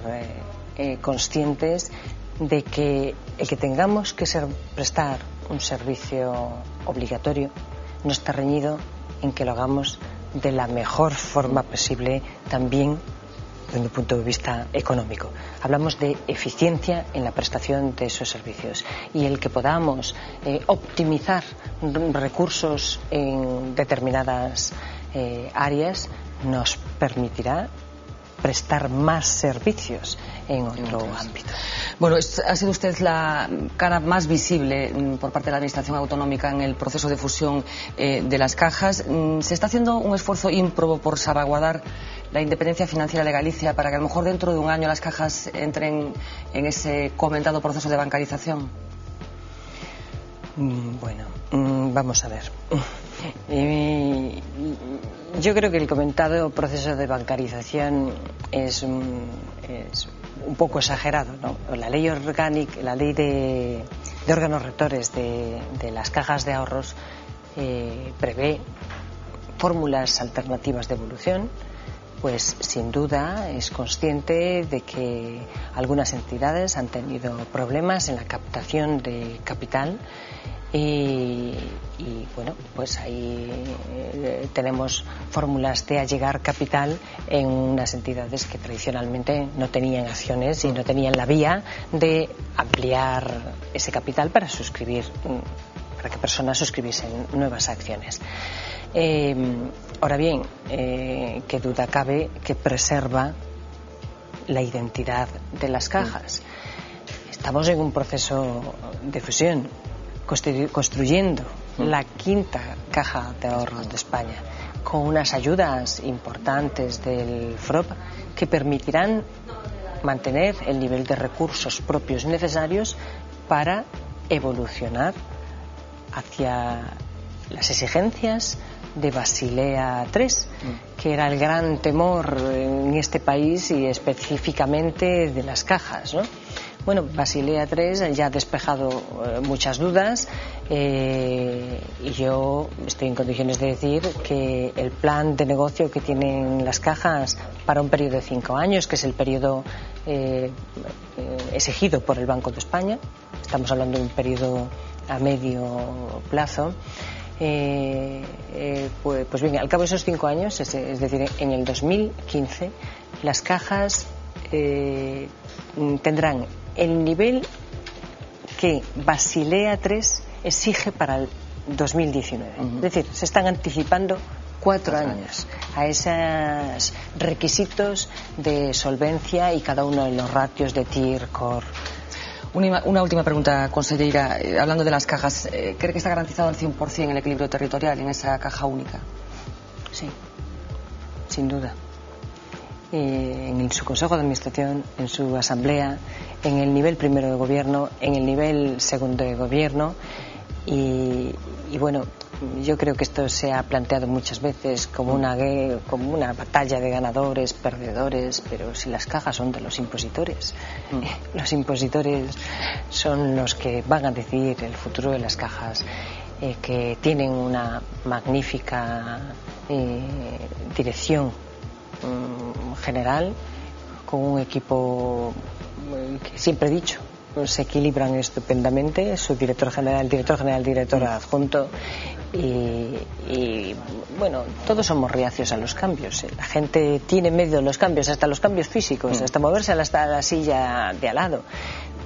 conscientes de que el que tengamos que prestar un servicio obligatorio no está reñido en que lo hagamos de la mejor forma posible, también desde un punto de vista económico. Hablamos de eficiencia en la prestación de esos servicios, y el que podamos optimizar recursos en determinadas áreas nos permitirá prestar más servicios en otro ámbito. Bueno, ha sido usted la cara más visible por parte de la Administración Autonómica en el proceso de fusión de las cajas. ¿Se está haciendo un esfuerzo ímprobo por salvaguardar la independencia financiera de Galicia para que a lo mejor dentro de un año las cajas entren en ese comentado proceso de bancarización? Bueno, vamos a ver. Yo creo que el comentado proceso de bancarización es un poco exagerado, ¿no? La ley orgánica, la ley de órganos rectores de las cajas de ahorros prevé fórmulas alternativas de evolución. Pues sin duda es consciente de que algunas entidades han tenido problemas en la captación de capital y bueno, pues ahí tenemos fórmulas de allegar capital en unas entidades que tradicionalmente no tenían acciones y no tenían la vía de ampliar ese capital para que personas suscribiesen nuevas acciones. Ahora bien, qué duda cabe que preserva la identidad de las cajas. Estamos en un proceso de fusión, construyendo la quinta caja de ahorros de España, con unas ayudas importantes del FROP que permitirán mantener el nivel de recursos propios necesarios para evolucionar hacia las exigencias de Basilea III, que era el gran temor en este país y específicamente de las cajas, ¿no? Bueno, Basilea III ya ha despejado muchas dudas y yo estoy en condiciones de decir que el plan de negocio que tienen las cajas para un periodo de 5 años, que es el periodo exigido por el Banco de España, estamos hablando de un periodo a medio plazo, pues bien, al cabo de esos 5 años, es decir, en el 2015, las cajas tendrán el nivel que Basilea III exige para el 2019. Es decir, se están anticipando 4 años a esos requisitos de solvencia y cada uno de los ratios de TIR, COR. Una última pregunta, consellera. Hablando de las cajas, ¿cree que está garantizado al 100% el equilibrio territorial en esa caja única? Sí, sin duda. En su Consejo de Administración, en su Asamblea, en el nivel primero de Gobierno, en el nivel segundo de Gobierno y bueno, yo creo que esto se ha planteado muchas veces como una batalla de ganadores, perdedores, pero si las cajas son de los impositores, los impositores son los que van a decidir el futuro de las cajas, que tienen una magnífica dirección general, con un equipo que siempre he dicho se equilibran estupendamente, su director general, director adjunto y bueno, todos somos reacios a los cambios. La gente tiene miedo a los cambios, hasta los cambios físicos, hasta moverse hasta la silla de al lado,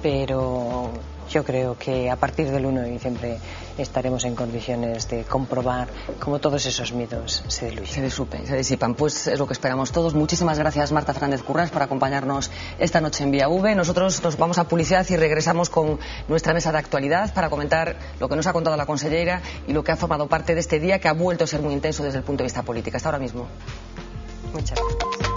pero yo creo que a partir del 1 de diciembre estaremos en condiciones de comprobar cómo todos esos miedos se diluyen. Se disipan. Pues es lo que esperamos todos. Muchísimas gracias, Marta Fernández Currás, por acompañarnos esta noche en Vía V. Nosotros nos vamos a publicidad y regresamos con nuestra mesa de actualidad para comentar lo que nos ha contado la consellera y lo que ha formado parte de este día, que ha vuelto a ser muy intenso desde el punto de vista político. Hasta ahora mismo. Muchas gracias.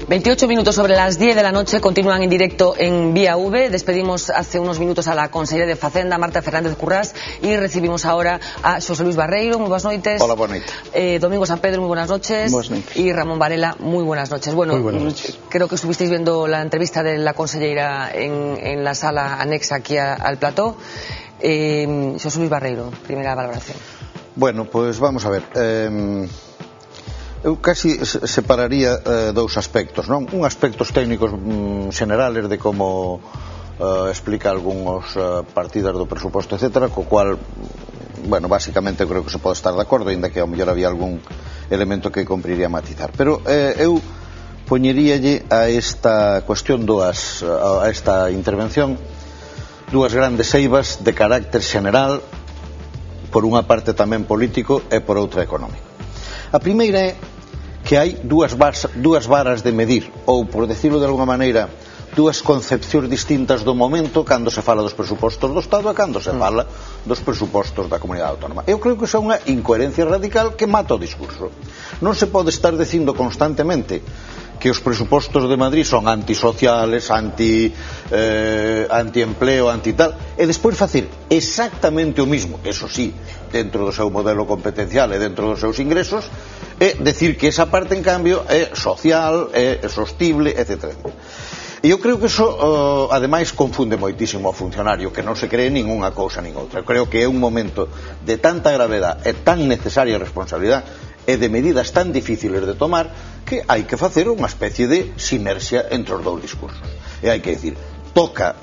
...28 minutos sobre las 10 de la noche... continúan en directo en Vía V. Despedimos hace unos minutos a la consellera de Facenda, Marta Fernández Currás, y recibimos ahora a Xosé Luis Barreiro. Muy buenas noches. Hola, buenas noches. Domingo San Pedro, muy buenas noches. Buenas noches. Y Ramón Varela, muy buenas noches. Bueno, muy buenas noches. Creo que estuvisteis viendo la entrevista de la consellera en la sala anexa aquí al plató. Xosé Luis Barreiro, primera valoración. Bueno, pues vamos a ver. Eu casi separaría dous aspectos, non? Un aspectos técnicos generales de como explica algúns partidas do presuposto, etcétera, co cual, bueno, básicamente creo que se pode estar de acordo, ainda que ao mellor había algún elemento que cumpriría matizar. Pero eu poñeríalle a esta cuestión a esta intervención dúas grandes eivas de carácter general, por unha parte tamén político e por outra económico. A primeira é que hai dúas varas de medir, ou, por decirlo de alguma maneira, dúas concepcións distintas do momento cando se fala dos presupostos do Estado e cando se fala dos presupostos da Comunidade Autónoma. Eu creo que iso é unha incoherencia radical que mata o discurso. Non se pode estar dicindo constantemente que os presupostos de Madrid son antisociales, antiempleo, anti-tal, e despois facer exactamente o mismo, eso sí, dentro do seu modelo competencial e dentro dos seus ingresos, e decir que esa parte, en cambio, é social, é sostible, etc. E eu creo que eso, ademais, confunde moitísimo ao funcionario, que non se cree ninguna cousa nin outra. Eu creo que é un momento de tanta gravedad e tan necesaria responsabilidade e de medidas tan difíciles de tomar que hai que facer unha especie de sinerxia entre os dous discursos. E hai que decir, toca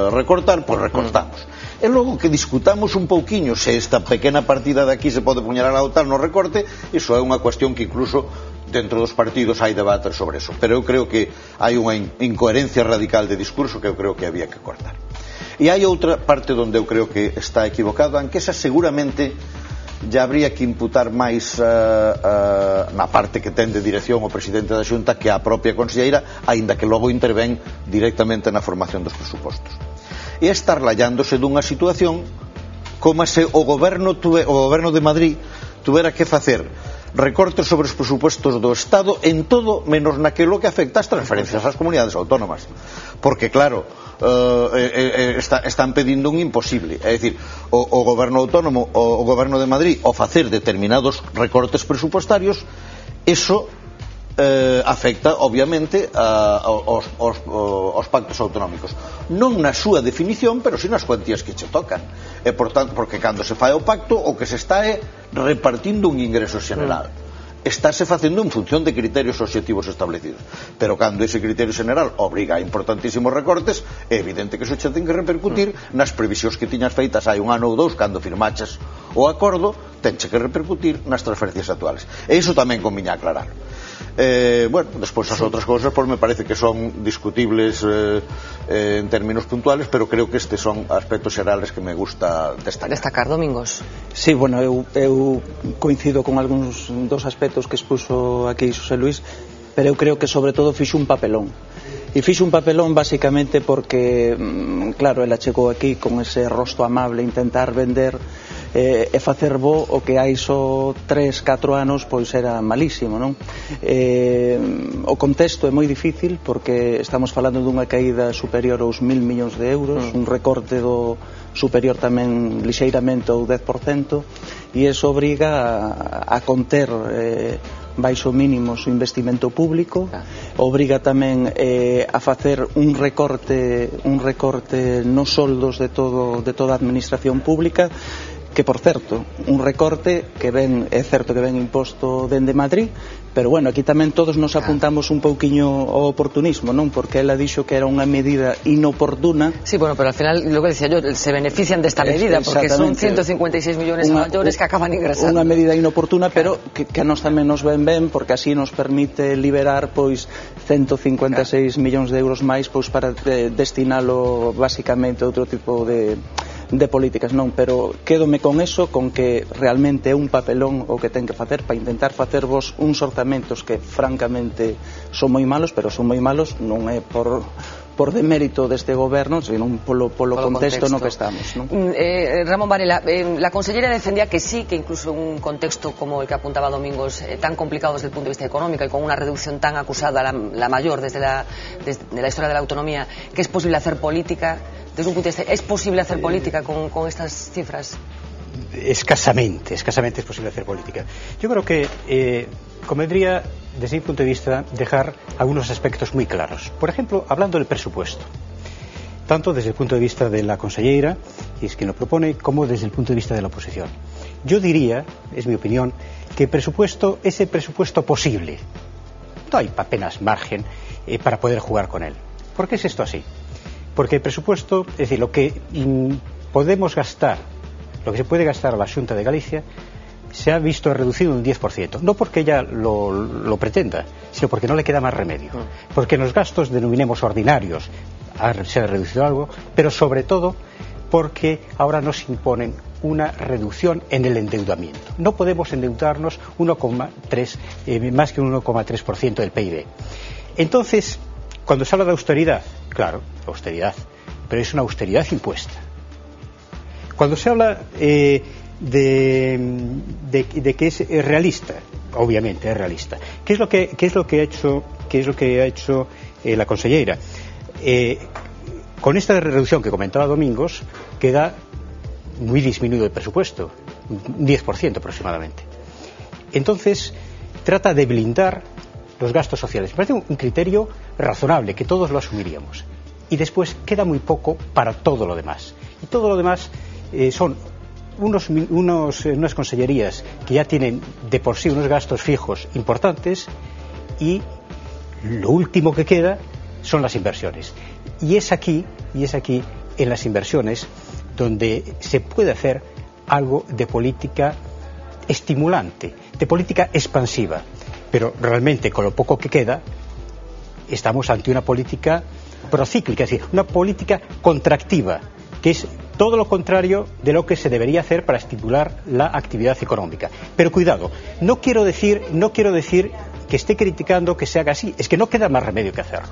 recortar, pois recortamos. E logo que discutamos un pouquiño se esta pequena partida de aquí se pode poñer a tal no recorte, iso é unha cuestión que incluso dentro dos partidos hai debater sobre eso, pero eu creo que hai unha incoherencia radical de discurso que eu creo que había que cortar. E hai outra parte onde eu creo que está equivocado, aunque esa seguramente ya habría que imputar máis na parte que ten de dirección o presidente da Xunta que a propia conselleira, aínda que logo intervén directamente na formación dos presupostos. E estar lallándose dunha situación como se o goberno de Madrid tuvera que facer recortes sobre os presupostos do Estado en todo menos naquilo que afecta as transferencias ás comunidades autónomas, porque claro, están pedindo un imposible, é dicir, o goberno autónomo, o goberno de Madrid, ao facer determinados recortes presupuestarios, eso afecta obviamente aos pactos autonómicos, non na súa definición, pero si nas cuantías que che tocan, e por tanto, porque cando se fai o pacto o que se está é repartindo un ingreso xeneral, estáse facendo en función de criterios obxectivos establecidos, pero cando ese criterio xeneral obriga a importantísimos recortes, é evidente que eso che ten que repercutir nas previsións que tiñas feitas hai un ano ou dous cando firmaches o acordo, tenche que repercutir nas transferencias actuales, e iso tamén conviña aclarar. Bueno, despois as outras cousas pois me parece que son discutibles en términos puntuales, pero creo que estes son aspectos xerales que me gusta destacar. Domingos. Sí, bueno, eu coincido con algúns dos aspectos que expuso aquí Xosé Luis, pero eu creo que sobre todo fixo un papelón. E fixo un papelón basicamente porque, claro, ela chegou aquí con ese rostro amable, intentar vender e facer bo o que hai só 3-4 anos pois era malísimo, non? O contexto é moi difícil porque estamos falando dunha caída superior aos 1.000 millóns de euros, un recorte do superior tamén lixeiramente ao 10%, e iso obriga a conter baixo mínimo o investimento público, obriga tamén a facer un recorte nos soldos de toda a administración pública, que por certo, un recorte que ven, é certo que ven imposto dende Madrid, pero bueno, aquí tamén todos nos apuntamos un pouquiño ao oportunismo, non? Porque ela dixo que era unha medida inoportuna. Sí, bueno, pero al final, lo que decía yo, se benefician desta medida, porque son 156 millones a mayores que acaban ingresando. Unha medida inoportuna, pero que a nos tamén nos ven ben, porque así nos permite liberar, pois, 156 millóns de euros máis, pois, para destinalo, basicamente, a outro tipo de políticas, non, pero quédome con eso, con que realmente é un papelón o que ten que facer para intentar facer vos uns orzamentos que francamente son moi malos, pero son moi malos non é por demérito deste goberno, sino polo contexto no que estamos, ¿no? Ramón Varela, la consellera defendía que sí, que incluso en un contexto como el que apuntaba Domingos, tan complicado desde el punto de vista económico y con una reducción tan acusada, la mayor desde la historia de la autonomía, que es posible hacer política. Desde un punto de vista, ¿es posible hacer política con estas cifras? Escasamente es posible hacer política. Yo creo que convendría, desde mi punto de vista, dejar algunos aspectos muy claros. Por ejemplo, hablando del presupuesto, tanto desde el punto de vista de la consellera, y es quien lo propone, como desde el punto de vista de la oposición. Yo diría, es mi opinión, que el presupuesto es el presupuesto posible. No hay apenas margen para poder jugar con él. ¿Por qué es esto así? Porque el presupuesto, es decir, lo que podemos gastar, lo que se puede gastar a la Xunta de Galicia, se ha visto reducido un 10%. No porque ella lo pretenda, sino porque no le queda más remedio. Porque en los gastos denominemos ordinarios se ha reducido algo, pero sobre todo porque ahora nos imponen una reducción en el endeudamiento. No podemos endeudarnos más que un 1,3% del PIB. Entonces, cuando se habla de austeridad, claro, austeridad, pero es una austeridad impuesta. Cuando se habla de que es realista, obviamente es realista. ¿Qué es lo que ha hecho la conselleira? Con esta reducción que comentaba Domingos, queda muy disminuido el presupuesto, un 10% aproximadamente. Entonces, trata de blindar los gastos sociales. Me parece un criterio razonable, que todos lo asumiríamos. Y después queda muy poco para todo lo demás. Y todo lo demás son unas consellerías que ya tienen de por sí unos gastos fijos importantes, y lo último que queda son las inversiones. Y es aquí en las inversiones donde se puede hacer algo de política estimulante, de política expansiva. Pero realmente, con lo poco que queda, estamos ante una política procíclica, es decir, una política contractiva, que es todo lo contrario de lo que se debería hacer para estimular la actividad económica. Pero cuidado, no quiero decir que esté criticando que se haga así, es que no queda más remedio que hacerlo.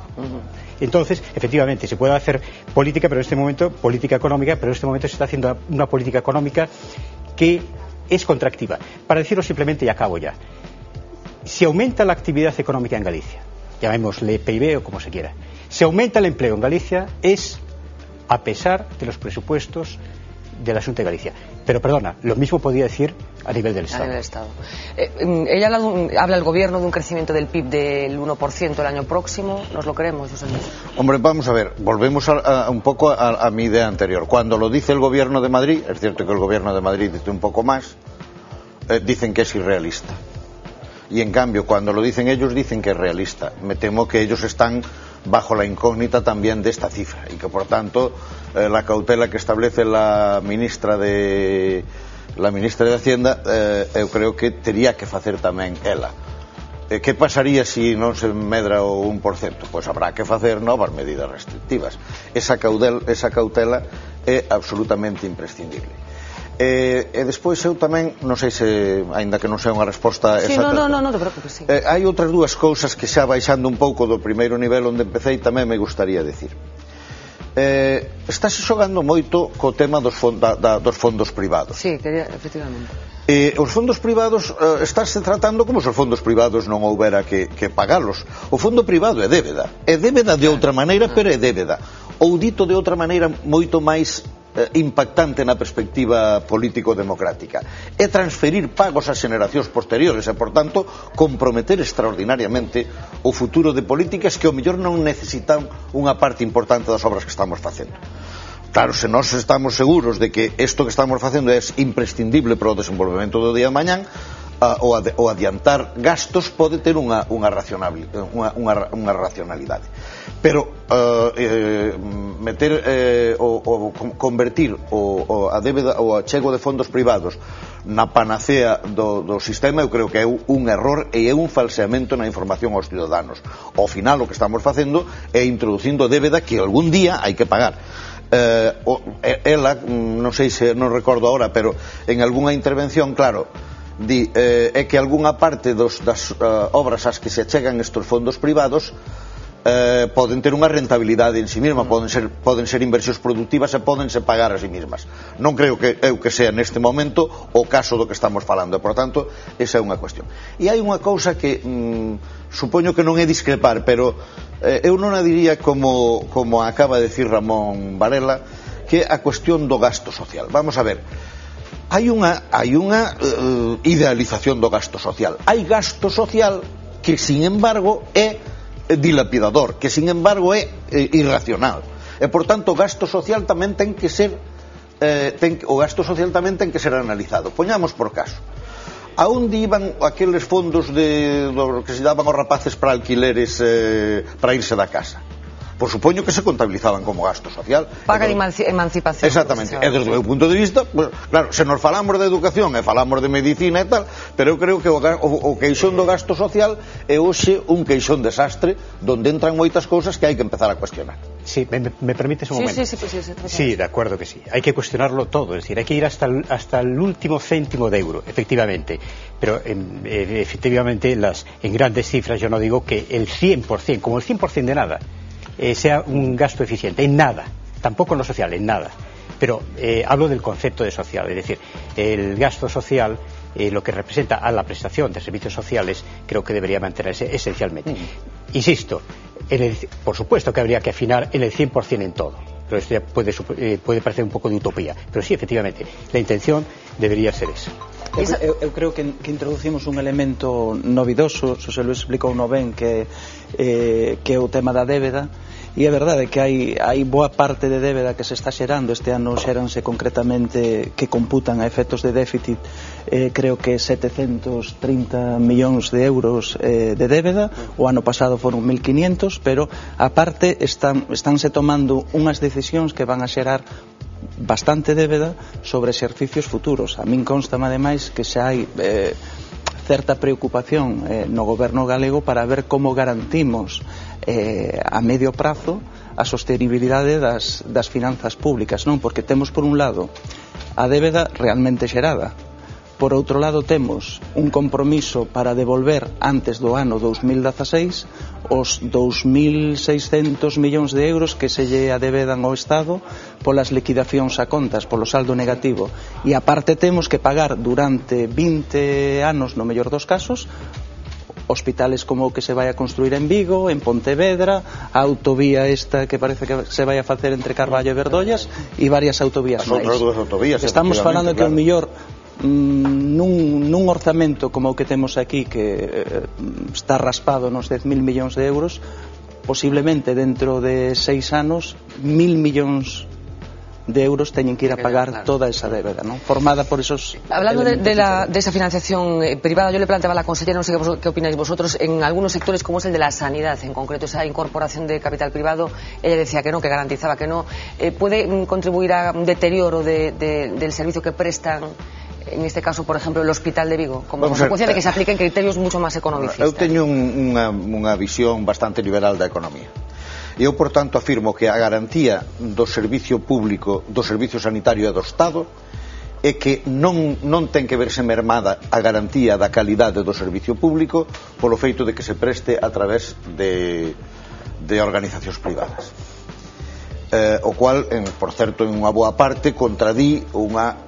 Entonces, efectivamente, se puede hacer política, pero en este momento, política económica, pero en este momento se está haciendo una política económica que es contractiva. Para decirlo simplemente, y acabo ya, si aumenta la actividad económica en Galicia, llamémosle PIB o como se quiera, si aumenta el empleo en Galicia, es a pesar de los presupuestos de la Xunta de Galicia. Pero perdona, lo mismo podría decir a nivel del Estado. Ella habla el gobierno de un crecimiento del PIB del 1% el año próximo. ¿Nos lo creemos, José Luis? Hombre, vamos a ver, volvemos un poco a mi idea anterior. Cuando lo dice el gobierno de Madrid, es cierto que el gobierno de Madrid dice un poco más, dicen que es irrealista. Y en cambio, cuando lo dicen ellos, dicen que es realista. Me temo que ellos están bajo la incógnita también de esta cifra, y que por tanto la cautela que establece la ministra de Hacienda, eu creo que tería que facer tamén ela. Que pasaría se non se medra o 1%? Pois habrá que facer novas medidas restrictivas. Esa cautela é absolutamente imprescindible. E despois eu tamén, non sei se, aínda que non sea unha resposta exacta, non te preocupes, sí. Hai outras dúas cousas que xa baixando un pouco do primeiro nivel onde empecé tamén me gustaría decir. Estáse xogando moito co tema dos fondos privados. Sí, efectivamente. Os fondos privados estáse tratando como se os fondos privados non houbera que pagalos. O fondo privado é débeda de outra maneira, pero é débeda, ou dito de outra maneira moito máis impactante na perspectiva político-democrática, é transferir pagos ás xeneracións posteriores e, por tanto, comprometer extraordinariamente o futuro de políticas que ao mellor non necesitan unha parte importante das obras que estamos facendo. Claro, se nós estamos seguros de que isto que estamos facendo é imprescindible para o desenvolvemento do día de mañán, o adiantar gastos pode ter unha racionalidade. Pero convertir a débeda, o achego de fondos privados na panacea do sistema, eu creo que é un error e é un falseamento na información aos ciudadanos. Ao final o que estamos facendo é introducindo débeda que algún día hai que pagar. Ela, non sei se, non recordo agora, pero en algunha intervención, claro, é que algunha parte das obras ás que se achegan estes fondos privados poden ter unha rentabilidade en sí mesma, poden ser inversións productivas e podense pagar a sí mesmas. Non creo que sea neste momento o caso do que estamos falando, e, por tanto, esa é unha cuestión. E hai unha cousa que supoño que non é discrepar, pero eu non a diría como acaba de decir Ramón Varela, que é a cuestión do gasto social. Vamos a ver, hai unha idealización do gasto social. Hai gasto social que, sin embargo, é dilapidador, que, sin embargo, é irracional. E, por tanto, o gasto social tamén ten que ser analizado. Poñamos por caso, a onde iban aqueles fondos que se daban aos rapaces para alquileres para irse da casa? Pois supoño que se contabilizaban como gasto social. Paga de emancipación. Exactamente. E desde o meu punto de vista, pues, claro, se nos falamos de educación e falamos de medicina e tal, pero eu creo que o queixón do gasto social é hoxe un queixón desastre donde entran moitas cousas que hai que empezar a cuestionar. Sí, me permites un momento. Sí, de acuerdo que sí. Hay que cuestionarlo todo, es decir, hay que ir hasta el último céntimo de euro, efectivamente. Pero efectivamente en grandes cifras yo no digo que el 100%, como el 100% de nada, sea un gasto eficiente, en nada, tampoco en lo social, en nada. Pero hablo del concepto de social, es decir, el gasto social lo que representa a la prestación de servicios sociales, creo que debería mantenerse esencialmente. Insisto, por supuesto que habría que afinar en el 100% en todo, pero esto ya puede parecer un pouco de utopía, pero sí, efectivamente, la intención debería ser esa. Eu creo que introducimos un elemento novidoso, Xosé Luis explicou no ben, que é o tema da débeda, e é verdade que hai boa parte de débeda que se está xerando. Este ano xeranse concretamente, que computan a efectos de déficit, creo que 730 millóns de euros de débeda. O ano pasado foron 1.500, pero aparte estánse tomando unhas decisións que van a xerar bastante débeda sobre exercicios futuros. A min constame ademais que xa hai certa preocupación no goberno galego para ver como garantimos a medio prazo a sostenibilidade das finanzas públicas, non? Porque temos por un lado a débeda realmente xerada, por outro lado temos un compromiso para devolver antes do ano 2016 os 2.600 millóns de euros que se lle adevedan ao Estado polas liquidacións a contas, polo saldo negativo, e aparte temos que pagar durante 20 anos, no mellor dos casos, hospitales como o que se vai a construir en Vigo, en Pontevedra, a autovía esta que parece que se vai a facer entre Carballo e Verdollas, e varias autovías máis. Estamos falando que o mellor nun orzamento como o que temos aquí, que está raspado nos 10.000 millóns de euros, posiblemente dentro de 6 anos 1.000 millóns de euros teñen que ir a pagar toda esa débeda, ¿no? Formada por esos... Hablando de esa financiación privada, yo le planteaba a la consejera, no sé qué opináis vosotros, en algunos sectores como es el de la sanidad, en concreto esa incorporación de capital privado, ella decía que no, que garantizaba que no, ¿puede contribuir a un deterioro del servicio que prestan, en este caso, por ejemplo, el Hospital de Vigo, como consecuencia de que se apliquen criterios mucho máis economicistas? Eu teño unha visión bastante liberal da economía. Eu, por tanto, afirmo que a garantía do servicio público, do servicio sanitario e do Estado é que non ten que verse mermada a garantía da calidade do servicio público polo feito de que se preste a través de organizacións privadas. O cual, por certo, en unha boa parte contradí unha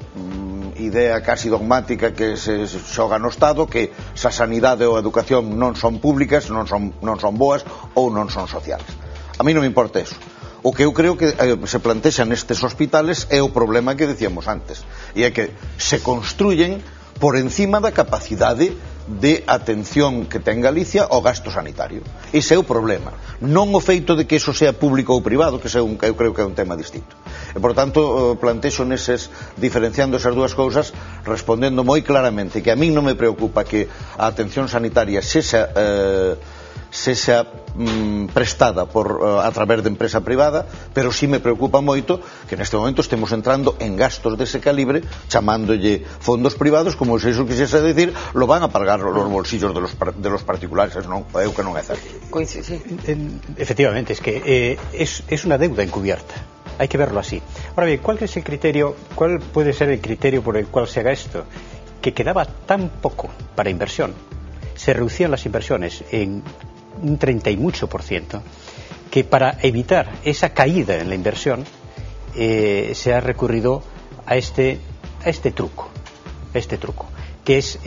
idea casi dogmática que se xoga no Estado, que se a sanidade ou a educación non son públicas, non son boas ou non son sociales. A mí non me importa eso. O que eu creo que se plantexan nestes hospitales é o problema que decíamos antes, e é que se construyen por encima da capacidade de atención que ten Galicia ao gasto sanitario. Ese é o problema, non o feito de que eso sea público ou privado, que eu creo que é un tema distinto. E, por tanto, plantexo diferenciando esas dúas cousas, respondendo moi claramente que a min non me preocupa que a atención sanitaria sexa prestada a través de empresa privada, pero sí me preocupa moito que neste momento estemos entrando en gastos dese calibre, chamándolle fondos privados, como se iso quixese decir, lo van a pagar los bolsillos de los particulares. Non, eu que non é certo. Efectivamente, es que es una deuda encubierta. Hay que verlo así. Ahora bien, ¿cuál puede ser el criterio por el cual se haga esto? Que quedaba tan poco para inversión, se reducían las inversiones en un 30 y mucho %, que para evitar esa caída en la inversión se ha recurrido a este truco, que es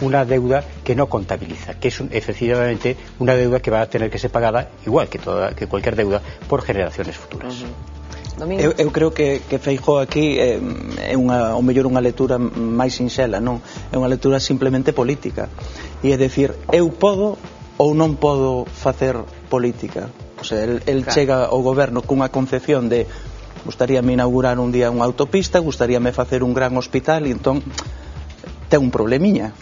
una deuda que no contabiliza, que es efectivamente una deuda que va a tener que ser pagada, igual que cualquier deuda, por generaciones futuras. Eu creo que Feijóo aquí é ao mellor unha lectura máis sinxela, non? É unha lectura simplemente política, e é dicir, eu podo ou non podo facer política. O sea, el chega ao goberno cunha concepción de gustaríame inaugurar un día unha autopista, gustaríame facer un gran hospital, e entón ten un problemiña,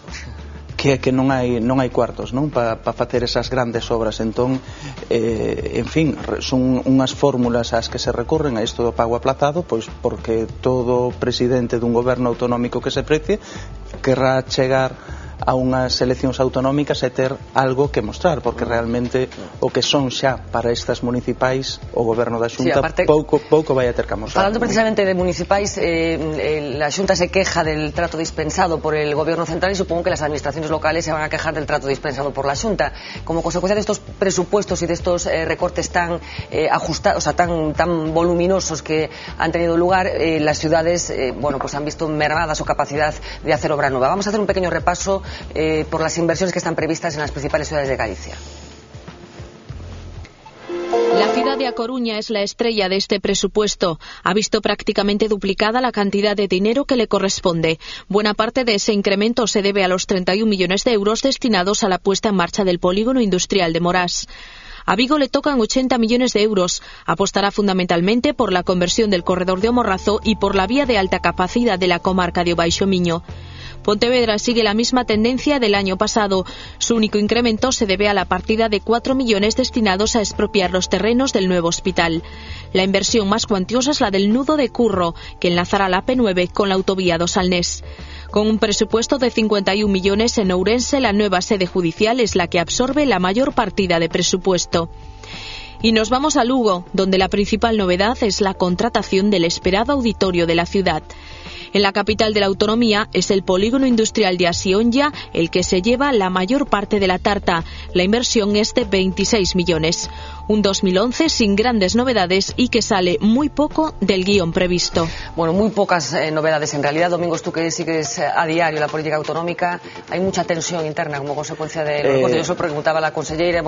que é que non hai cuartos, non, para facer esas grandes obras. Entón, en fin, son unhas fórmulas ás que se recurren a isto do pago aplazado, pois porque todo presidente dun goberno autonómico que se precie querrá chegar a unhas eleccións autonómicas e ter algo que mostrar, porque realmente o que son xa para estas municipais o goberno da Xunta pouco vai a ter que mostrar. Falando precisamente de municipais, la Xunta se queja del trato dispensado por el gobierno central y supongo que las administraciones locales se van a quejar del trato dispensado por la Xunta. Como consecuencia de estos presupuestos y de estos recortes tan ajustados, o sea, tan voluminosos que han tenido lugar, las ciudades pues han visto mermada su capacidad de hacer obra nueva. Vamos a hacer un pequeño repaso por las inversiones que están previstas en las principales ciudades de Galicia. La ciudad de A Coruña es la estrella de este presupuesto. Ha visto prácticamente duplicada la cantidad de dinero que le corresponde. Buena parte de ese incremento se debe a los 31 millones de euros destinados a la puesta en marcha del polígono industrial de Morás. A Vigo le tocan 80 millones de euros. Apostará fundamentalmente por la conversión del corredor de O Morrazo y por la vía de alta capacidad de la comarca de O Baixo Miño. Pontevedra sigue la misma tendencia del año pasado. Su único incremento se debe a la partida de 4 millones destinados a expropiar los terrenos del nuevo hospital. La inversión más cuantiosa es la del nudo de Curro, que enlazará la P9 con la autovía do Salnés. Con un presupuesto de 51 millones en Ourense, la nueva sede judicial es la que absorbe la mayor partida de presupuesto. Y nos vamos a Lugo, donde la principal novedad es la contratación del esperado auditorio de la ciudad. En la capital de la autonomía es el polígono industrial de Asionlla el que se lleva la mayor parte de la tarta. La inversión es de 26 millones. Un 2011 sin grandes novedades y que sale muy poco del guión previsto. Bueno, muy pocas novedades en realidad. Domingos, tú que sigues a diario la política autonómica, hay mucha tensión interna como consecuencia de los recortes. Yo se lo preguntaba a la consellera,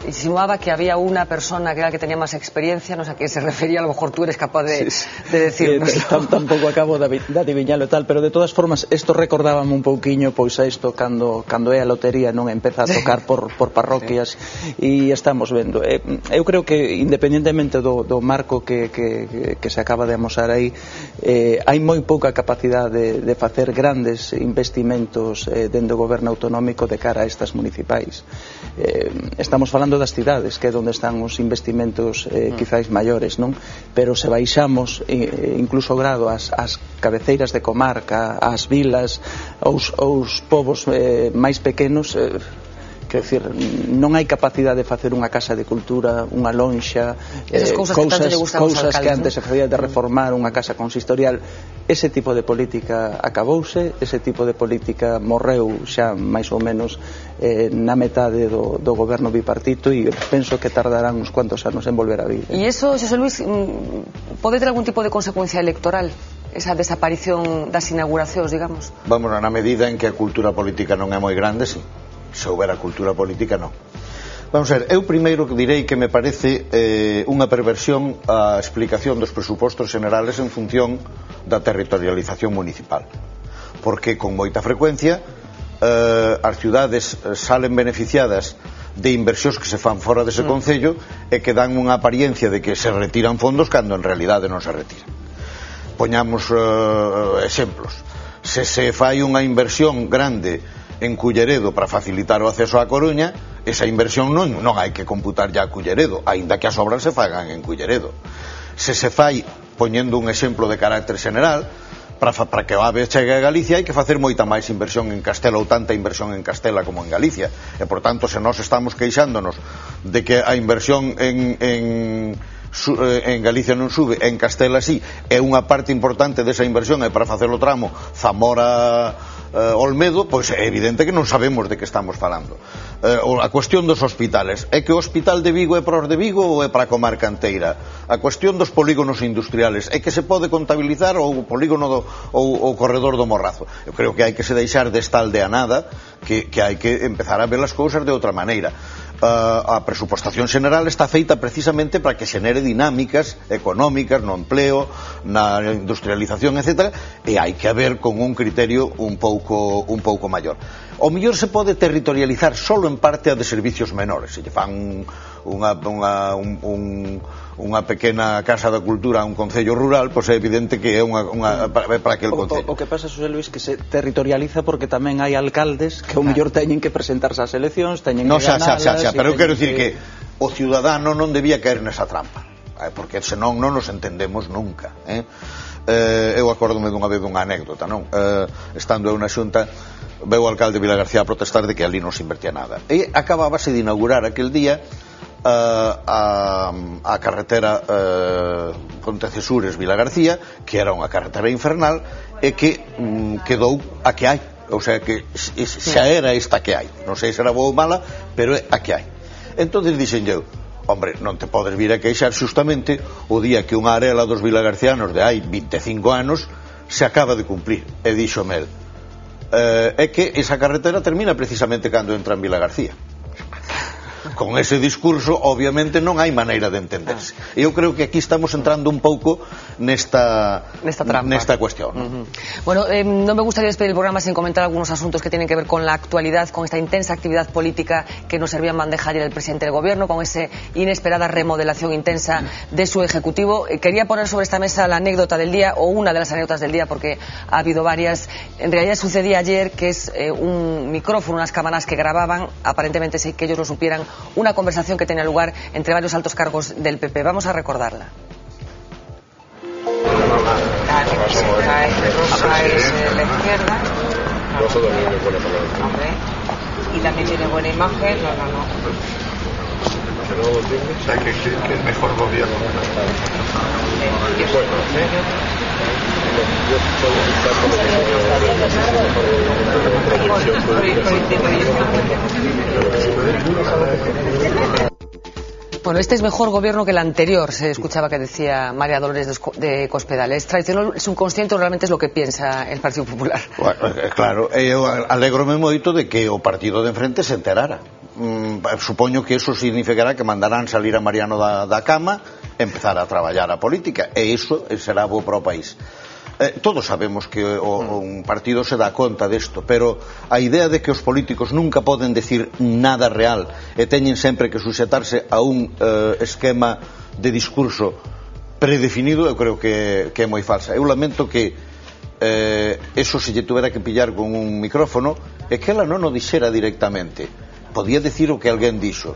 insinuaba que había una persona que era la que tenía más experiencia, no sé a qué se refería, a lo mejor tú eres capaz de decirnos. Tampouco acabo de adiviñalo e tal, pero de todas formas isto recordábame un pouquiño pois a isto cando é a lotería, non empeza a tocar por parroquias e estamos vendo. Eu creo que independentemente do marco que se acaba de amosar aí, hai moi pouca capacidade de facer grandes investimentos dentro do goberno autonómico de cara a estas municipais. Estamos falando das cidades, que é onde están os investimentos quizáis maiores, non? Pero se baixamos incluso grado as cabeceiras de comarca, as vilas, os povos máis pequenos, quero dicir, non hai capacidade de facer unha casa de cultura, unha lonxa, cousas que antes se facía de reformar unha casa consistorial. Ese tipo de política acabouse, ese tipo de política morreu xa máis ou menos na metade do goberno bipartito e penso que tardarán uns cuantos anos en volver a vir. E iso, Xosé Luis, pode ter algún tipo de consecuencia electoral? Esa desaparición das inauguracións, digamos? Vamos, na medida en que a cultura política non é moi grande, sí. Se houbera cultura política, non. Vamos a ver, eu primeiro direi que me parece unha perversión a explicación dos presupostos generales en función da territorialización municipal. Porque con moita frecuencia as ciudades salen beneficiadas de inversións que se fan fora dese concello e que dan unha apariencia de que se retiran fondos cando en realidade non se retiran. Poñamos exemplos. Se fai unha inversión grande en Culleredo para facilitar o acceso á Coruña, esa inversión non hai que computar ya a Culleredo, aínda que as obras se fagan en Culleredo. Se fai, poñendo un exemplo de carácter general, para que o AVE chegue a Galicia hai que facer moita máis inversión en Castela ou tanta inversión en Castela como en Galicia, e por tanto se nós estamos queixándonos de que a inversión en Galicia non sube, en Castela sí, é unha parte importante desa inversión é para facer o tramo Zamora-Olmedo, pois é evidente que non sabemos de que estamos falando. A cuestión dos hospitales, é que o hospital de Vigo é para os de Vigo ou é para a comarca inteira? A cuestión dos polígonos industriales, é que se pode contabilizar o polígono ou o corredor do Morrazo? Eu creo que hai que se deixar desta aldeanada, que hai que empezar a ver as cousas de outra maneira. A presupostación xeneral está feita precisamente para que xenere dinámicas económicas no empleo, na industrialización, etc. E hai que haber con un criterio un pouco maior. O mellor se pode territorializar solo en parte a de servicios menores. Se lle fan unha pequena casa da cultura a un concello rural, pois é evidente que é para aquel concello. O que pasa, Xosé Luis, que se territorializa porque tamén hai alcaldes que o mellor teñen que presentarse ás eleccións, teñen que ganalas... Pero eu quero dicir que o ciudadano non debía caer nesa trampa, porque senón non nos entendemos nunca. Eu acórdome dunha vez dunha anécdota, non? Estando eu na Xunta, veu o alcalde de Vilagarcía a protestar de que ali non se invertía nada. E acabábase de inaugurar aquel día a carretera Pontecesures-Vilagarcía, que era unha carretera infernal e que quedou a que hai, o sea que xa era esta que hai, non sei se era boa ou mala, pero é a que hai. Entonces dixen eu, hombre, non te podes vir a queixar xustamente o día que unha arela dos vilagarcianos de hai 25 anos se acaba de cumplir. E dixo Mel, é que esa carretera termina precisamente cando entra en Vilagarcía. Con ese discurso obviamente non hai maneira de entenderse. Eu creo que aquí estamos entrando un pouco nesta cuestión. Bueno, non me gustaría despedir el programa sin comentar algunos asuntos que tienen que ver con la actualidad, con esta intensa actividad política que nos servía en bandeja ayer el presidente del gobierno, con esa inesperada remodelación intensa de su ejecutivo. Quería poner sobre esta mesa la anécdota del día, o una de las anécdotas del día, porque ha habido varias. En realidad sucedía ayer que es un micrófono, unas cámaras que grababan, aparentemente sin que ellos lo supieran, una conversación que tenía lugar entre varios altos cargos del PP. Vamos a recordarla. La camiseta rosa es la izquierda. Y también tiene buena imagen. No. Que no lo tiene, o sea, que el mejor gobierno. Bueno, este es mejor gobierno que el anterior, se escuchaba que decía María Dolores de Cospedal. ¿Es traicionado el subconsciente o realmente es lo que piensa el Partido Popular? Bueno, claro, eu alégrome moito de que o partido de enfrente se enterara. Supoño que eso significará que mandarán salir a Mariano da cama e empezar a traballar a política, e iso será bo para o país. Todos sabemos que un partido se dá conta desto, pero a idea de que os políticos nunca poden decir nada real e teñen sempre que suxetarse a un esquema de discurso predefinido, eu creo que é moi falsa. Eu lamento que eso se lle tuvera que pillar con un micrófono e que ela non o dixera directamente. Podía decir o que alguén dixo.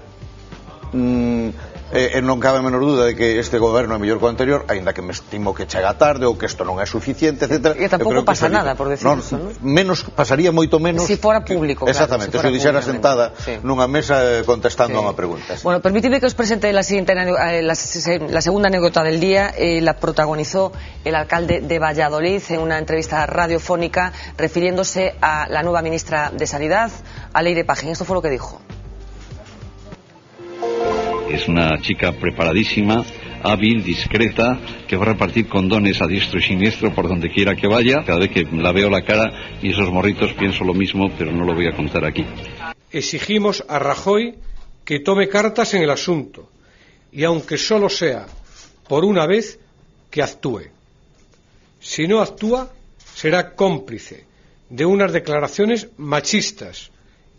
Non cabe a menor duda de que este goberno é mellor que o anterior, aínda que me estimo que chega tarde ou que isto non é suficiente, etc. E tampouco pasa nada, por decir eso, ¿no? Menos, pasaría moito menos si fora público. Exactamente, claro, se o dixera sentada nunha mesa contestando a unha pregunta. Bueno, permitidme que os presente la segunda anécdota del día. La protagonizó el alcalde de Valladolid en una entrevista radiofónica refiriéndose a la nueva ministra de Sanidad, a Leire Pagín. Esto fue lo que dijo. Es una chica preparadísima, hábil, discreta, que va a repartir condones a diestro y siniestro por donde quiera que vaya. Cada vez que la veo la cara y esos morritos pienso lo mismo, pero no lo voy a contar aquí. Exigimos a Rajoy que tome cartas en el asunto y, aunque solo sea por una vez, que actúe. Si no actúa, será cómplice de unas declaraciones machistas,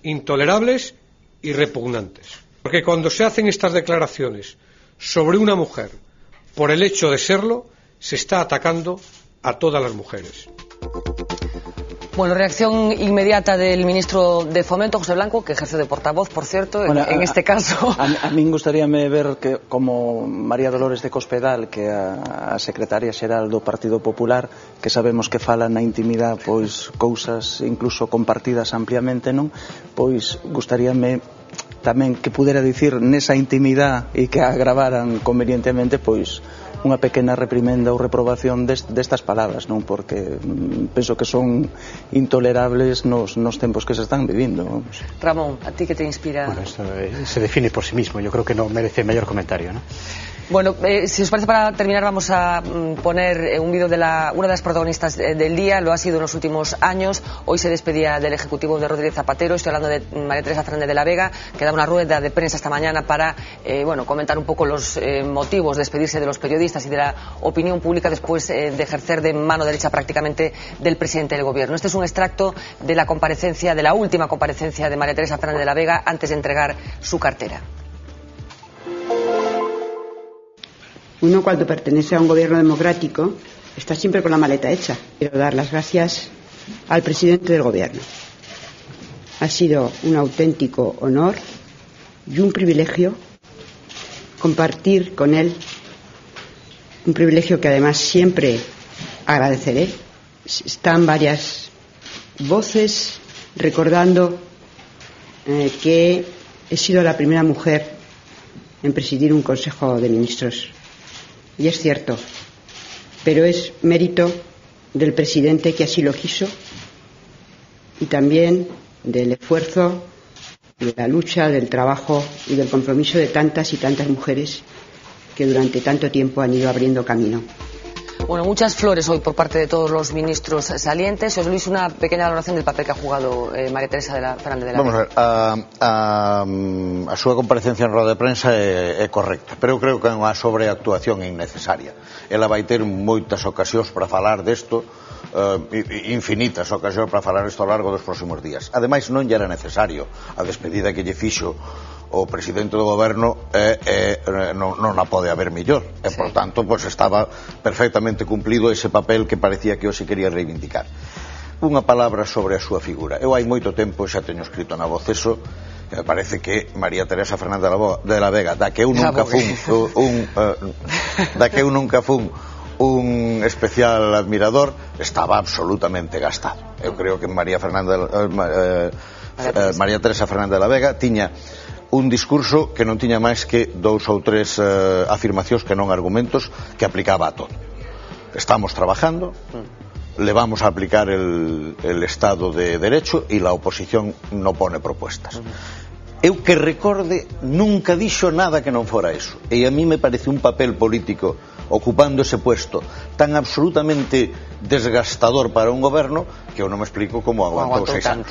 intolerables y repugnantes. Porque cuando se hacen estas declaraciones sobre una mujer por el hecho de serlo, se está atacando a todas las mujeres. Bueno, reacción inmediata del ministro de Fomento, José Blanco, que ejerce de portavoz, por cierto, bueno, en este caso. A min gustaríame ver que, como María Dolores de Cospedal, que a secretaria xeral do Partido Popular, que sabemos que fala na intimidade pois cousas incluso compartidas ampliamente, non? Pois gustaríame tamén que pudera dicir nesa intimidade e que a gravaran convenientemente pois unha pequena reprimenda ou reprobación destas palabras, non? Porque penso que son intolerables nos tempos que se están vivindo. Ramón, ¿a ti qué te inspira? Bueno, esto se define por sí mismo, yo creo que no merece mayor comentario, ¿no? Bueno, si os parece, para terminar vamos a poner un vídeo de una de las protagonistas del día. Lo ha sido en los últimos años. Hoy se despedía del ejecutivo de Rodríguez Zapatero. Estoy hablando de María Teresa Fernández de la Vega, que da una rueda de prensa esta mañana para comentar un poco los motivos de despedirse de los periodistas y de la opinión pública después de ejercer de mano derecha prácticamente del presidente del gobierno. Este es un extracto de la comparecencia, de la última comparecencia de María Teresa Fernández de la Vega antes de entregar su cartera. Uno, cuando pertenece a un gobierno democrático, está siempre con la maleta hecha. Quiero dar las gracias al presidente del gobierno. Ha sido un auténtico honor y un privilegio compartir con él, un privilegio que además siempre agradeceré. Están varias voces recordando que he sido la primera mujer en presidir un Consejo de Ministros. Y es cierto, pero es mérito del presidente que así lo quiso y también del esfuerzo, de la lucha, del trabajo y del compromiso de tantas y tantas mujeres que durante tanto tiempo han ido abriendo camino. Bueno, muchas flores hoy por parte de todos los ministros salientes. José Luis, una pequeña valoración del papel que ha jugado María Teresa Fernández de la Vega. Vamos a súa comparecencia en roda de prensa é correcta, pero eu creo que é unha sobreactuación innecesaria. Ela vai ter moitas ocasións para falar desto, infinitas ocasións para falar isto ao largo dos próximos días. Ademais, non lle era necesario a despedida que lle fixo o presidente do goberno non a pode haber mellor e por tanto estaba perfectamente cumplido ese papel que parecía que hoxe quería reivindicar. Unha palabra sobre a súa figura. Eu hai moito tempo xa teño escrito na Voceso que me parece que María Teresa Fernández de la Vega, da que eu nunca fun un especial admirador, estaba absolutamente gastado. Eu creo que María Teresa Fernández de la Vega tiña un discurso que non tiña máis que 2 ou 3 afirmacións que non argumentos que aplicaba a todo. Estamos trabajando, le vamos a aplicar el Estado de Derecho y la oposición no pone propuestas. Eu que recorde nunca dixo nada que non fora eso, e a mí me parece un papel político ocupando ese puesto tan absolutamente desgastador para un goberno que eu non me explico como aguantou 6 anos.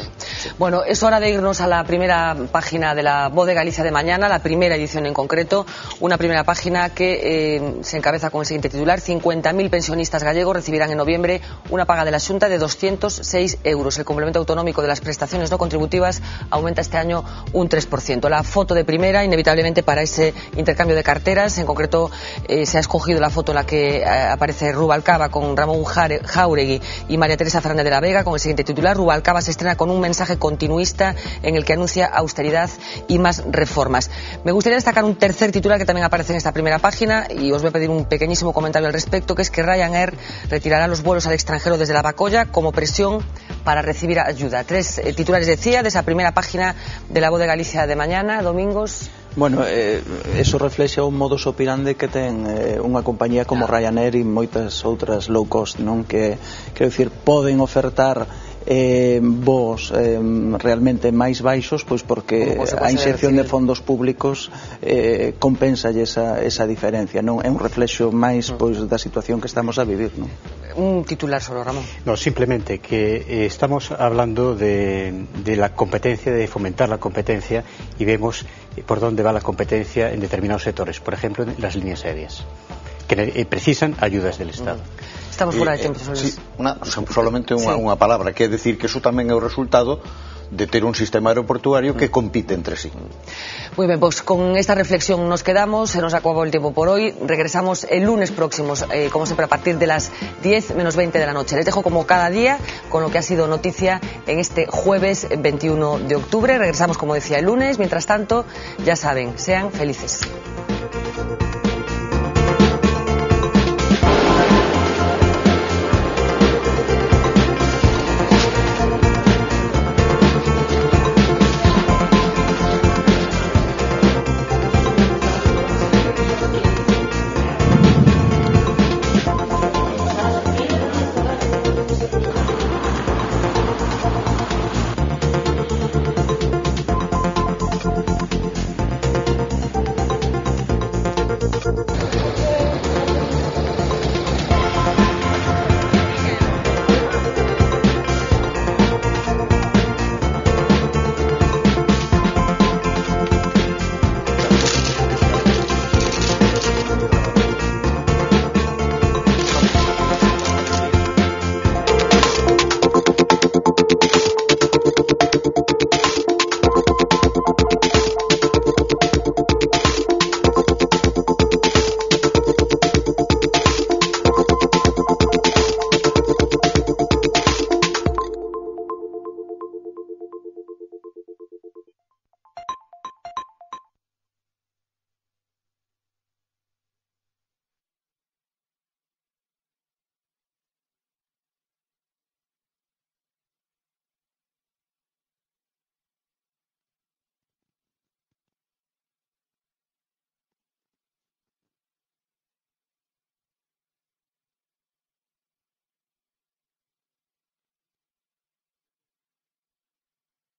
Bueno, es hora de irnos a la primera página de la Voz de Galicia de mañana, la primera edición en concreto, una primera página que se encabeza con el siguiente titular: 50.000 pensionistas gallegos recibirán en noviembre una paga de la Xunta de 206 euros. El complemento autonómico de las prestaciones no contributivas aumenta este año un 3%. La foto de primera, inevitablemente para ese intercambio de carteras, en concreto se ha escogido la foto en la que aparece Rubalcaba con Ramón Jáuregui y María Teresa Fernández de la Vega, con el siguiente titular: Rubalcaba se estrena con un mensaje continuista en el que anuncia austeridad y más reformas. Me gustaría destacar un tercer titular que también aparece en esta primera página y os voy a pedir un pequeñísimo comentario al respecto, que es que Ryanair retirará los vuelos al extranjero desde La Bacolla como presión para recibir ayuda. 3 titulares, decía, de esa primera página de la Voz de Galicia de mañana. Domingos. Bueno, eso reflexa un modus operandi que ten unha compañía como Ryanair e moitas outras low cost, non? Que, quero dicir, poden ofertar voos realmente máis baixos, pois porque a inxerción de fondos públicos compensalle esa diferencia, non? É un reflexo máis pois da situación que estamos a vivir, non? Un titular solo, Ramón. No, simplemente que estamos hablando de la competencia, de fomentar la competencia, y vemos por dónde va la competencia en determinados sectores, por ejemplo en las líneas aéreas, que precisan ayudas del Estado. Estamos fuera de tiempo. Solamente unha palabra, que é decir que eso tamén é o resultado de ter un sistema aeroportuario que compite entre sí. Muy bien, pues con esta reflexión nos quedamos, se nos acabó el tiempo por hoy. Regresamos el lunes próximo, como siempre, a partir de las 10 menos 20 de la noche. Les dejo como cada día con lo que ha sido noticia en este jueves 21 de octubre. Regresamos, como decía, el lunes. Mientras tanto, ya saben, sean felices.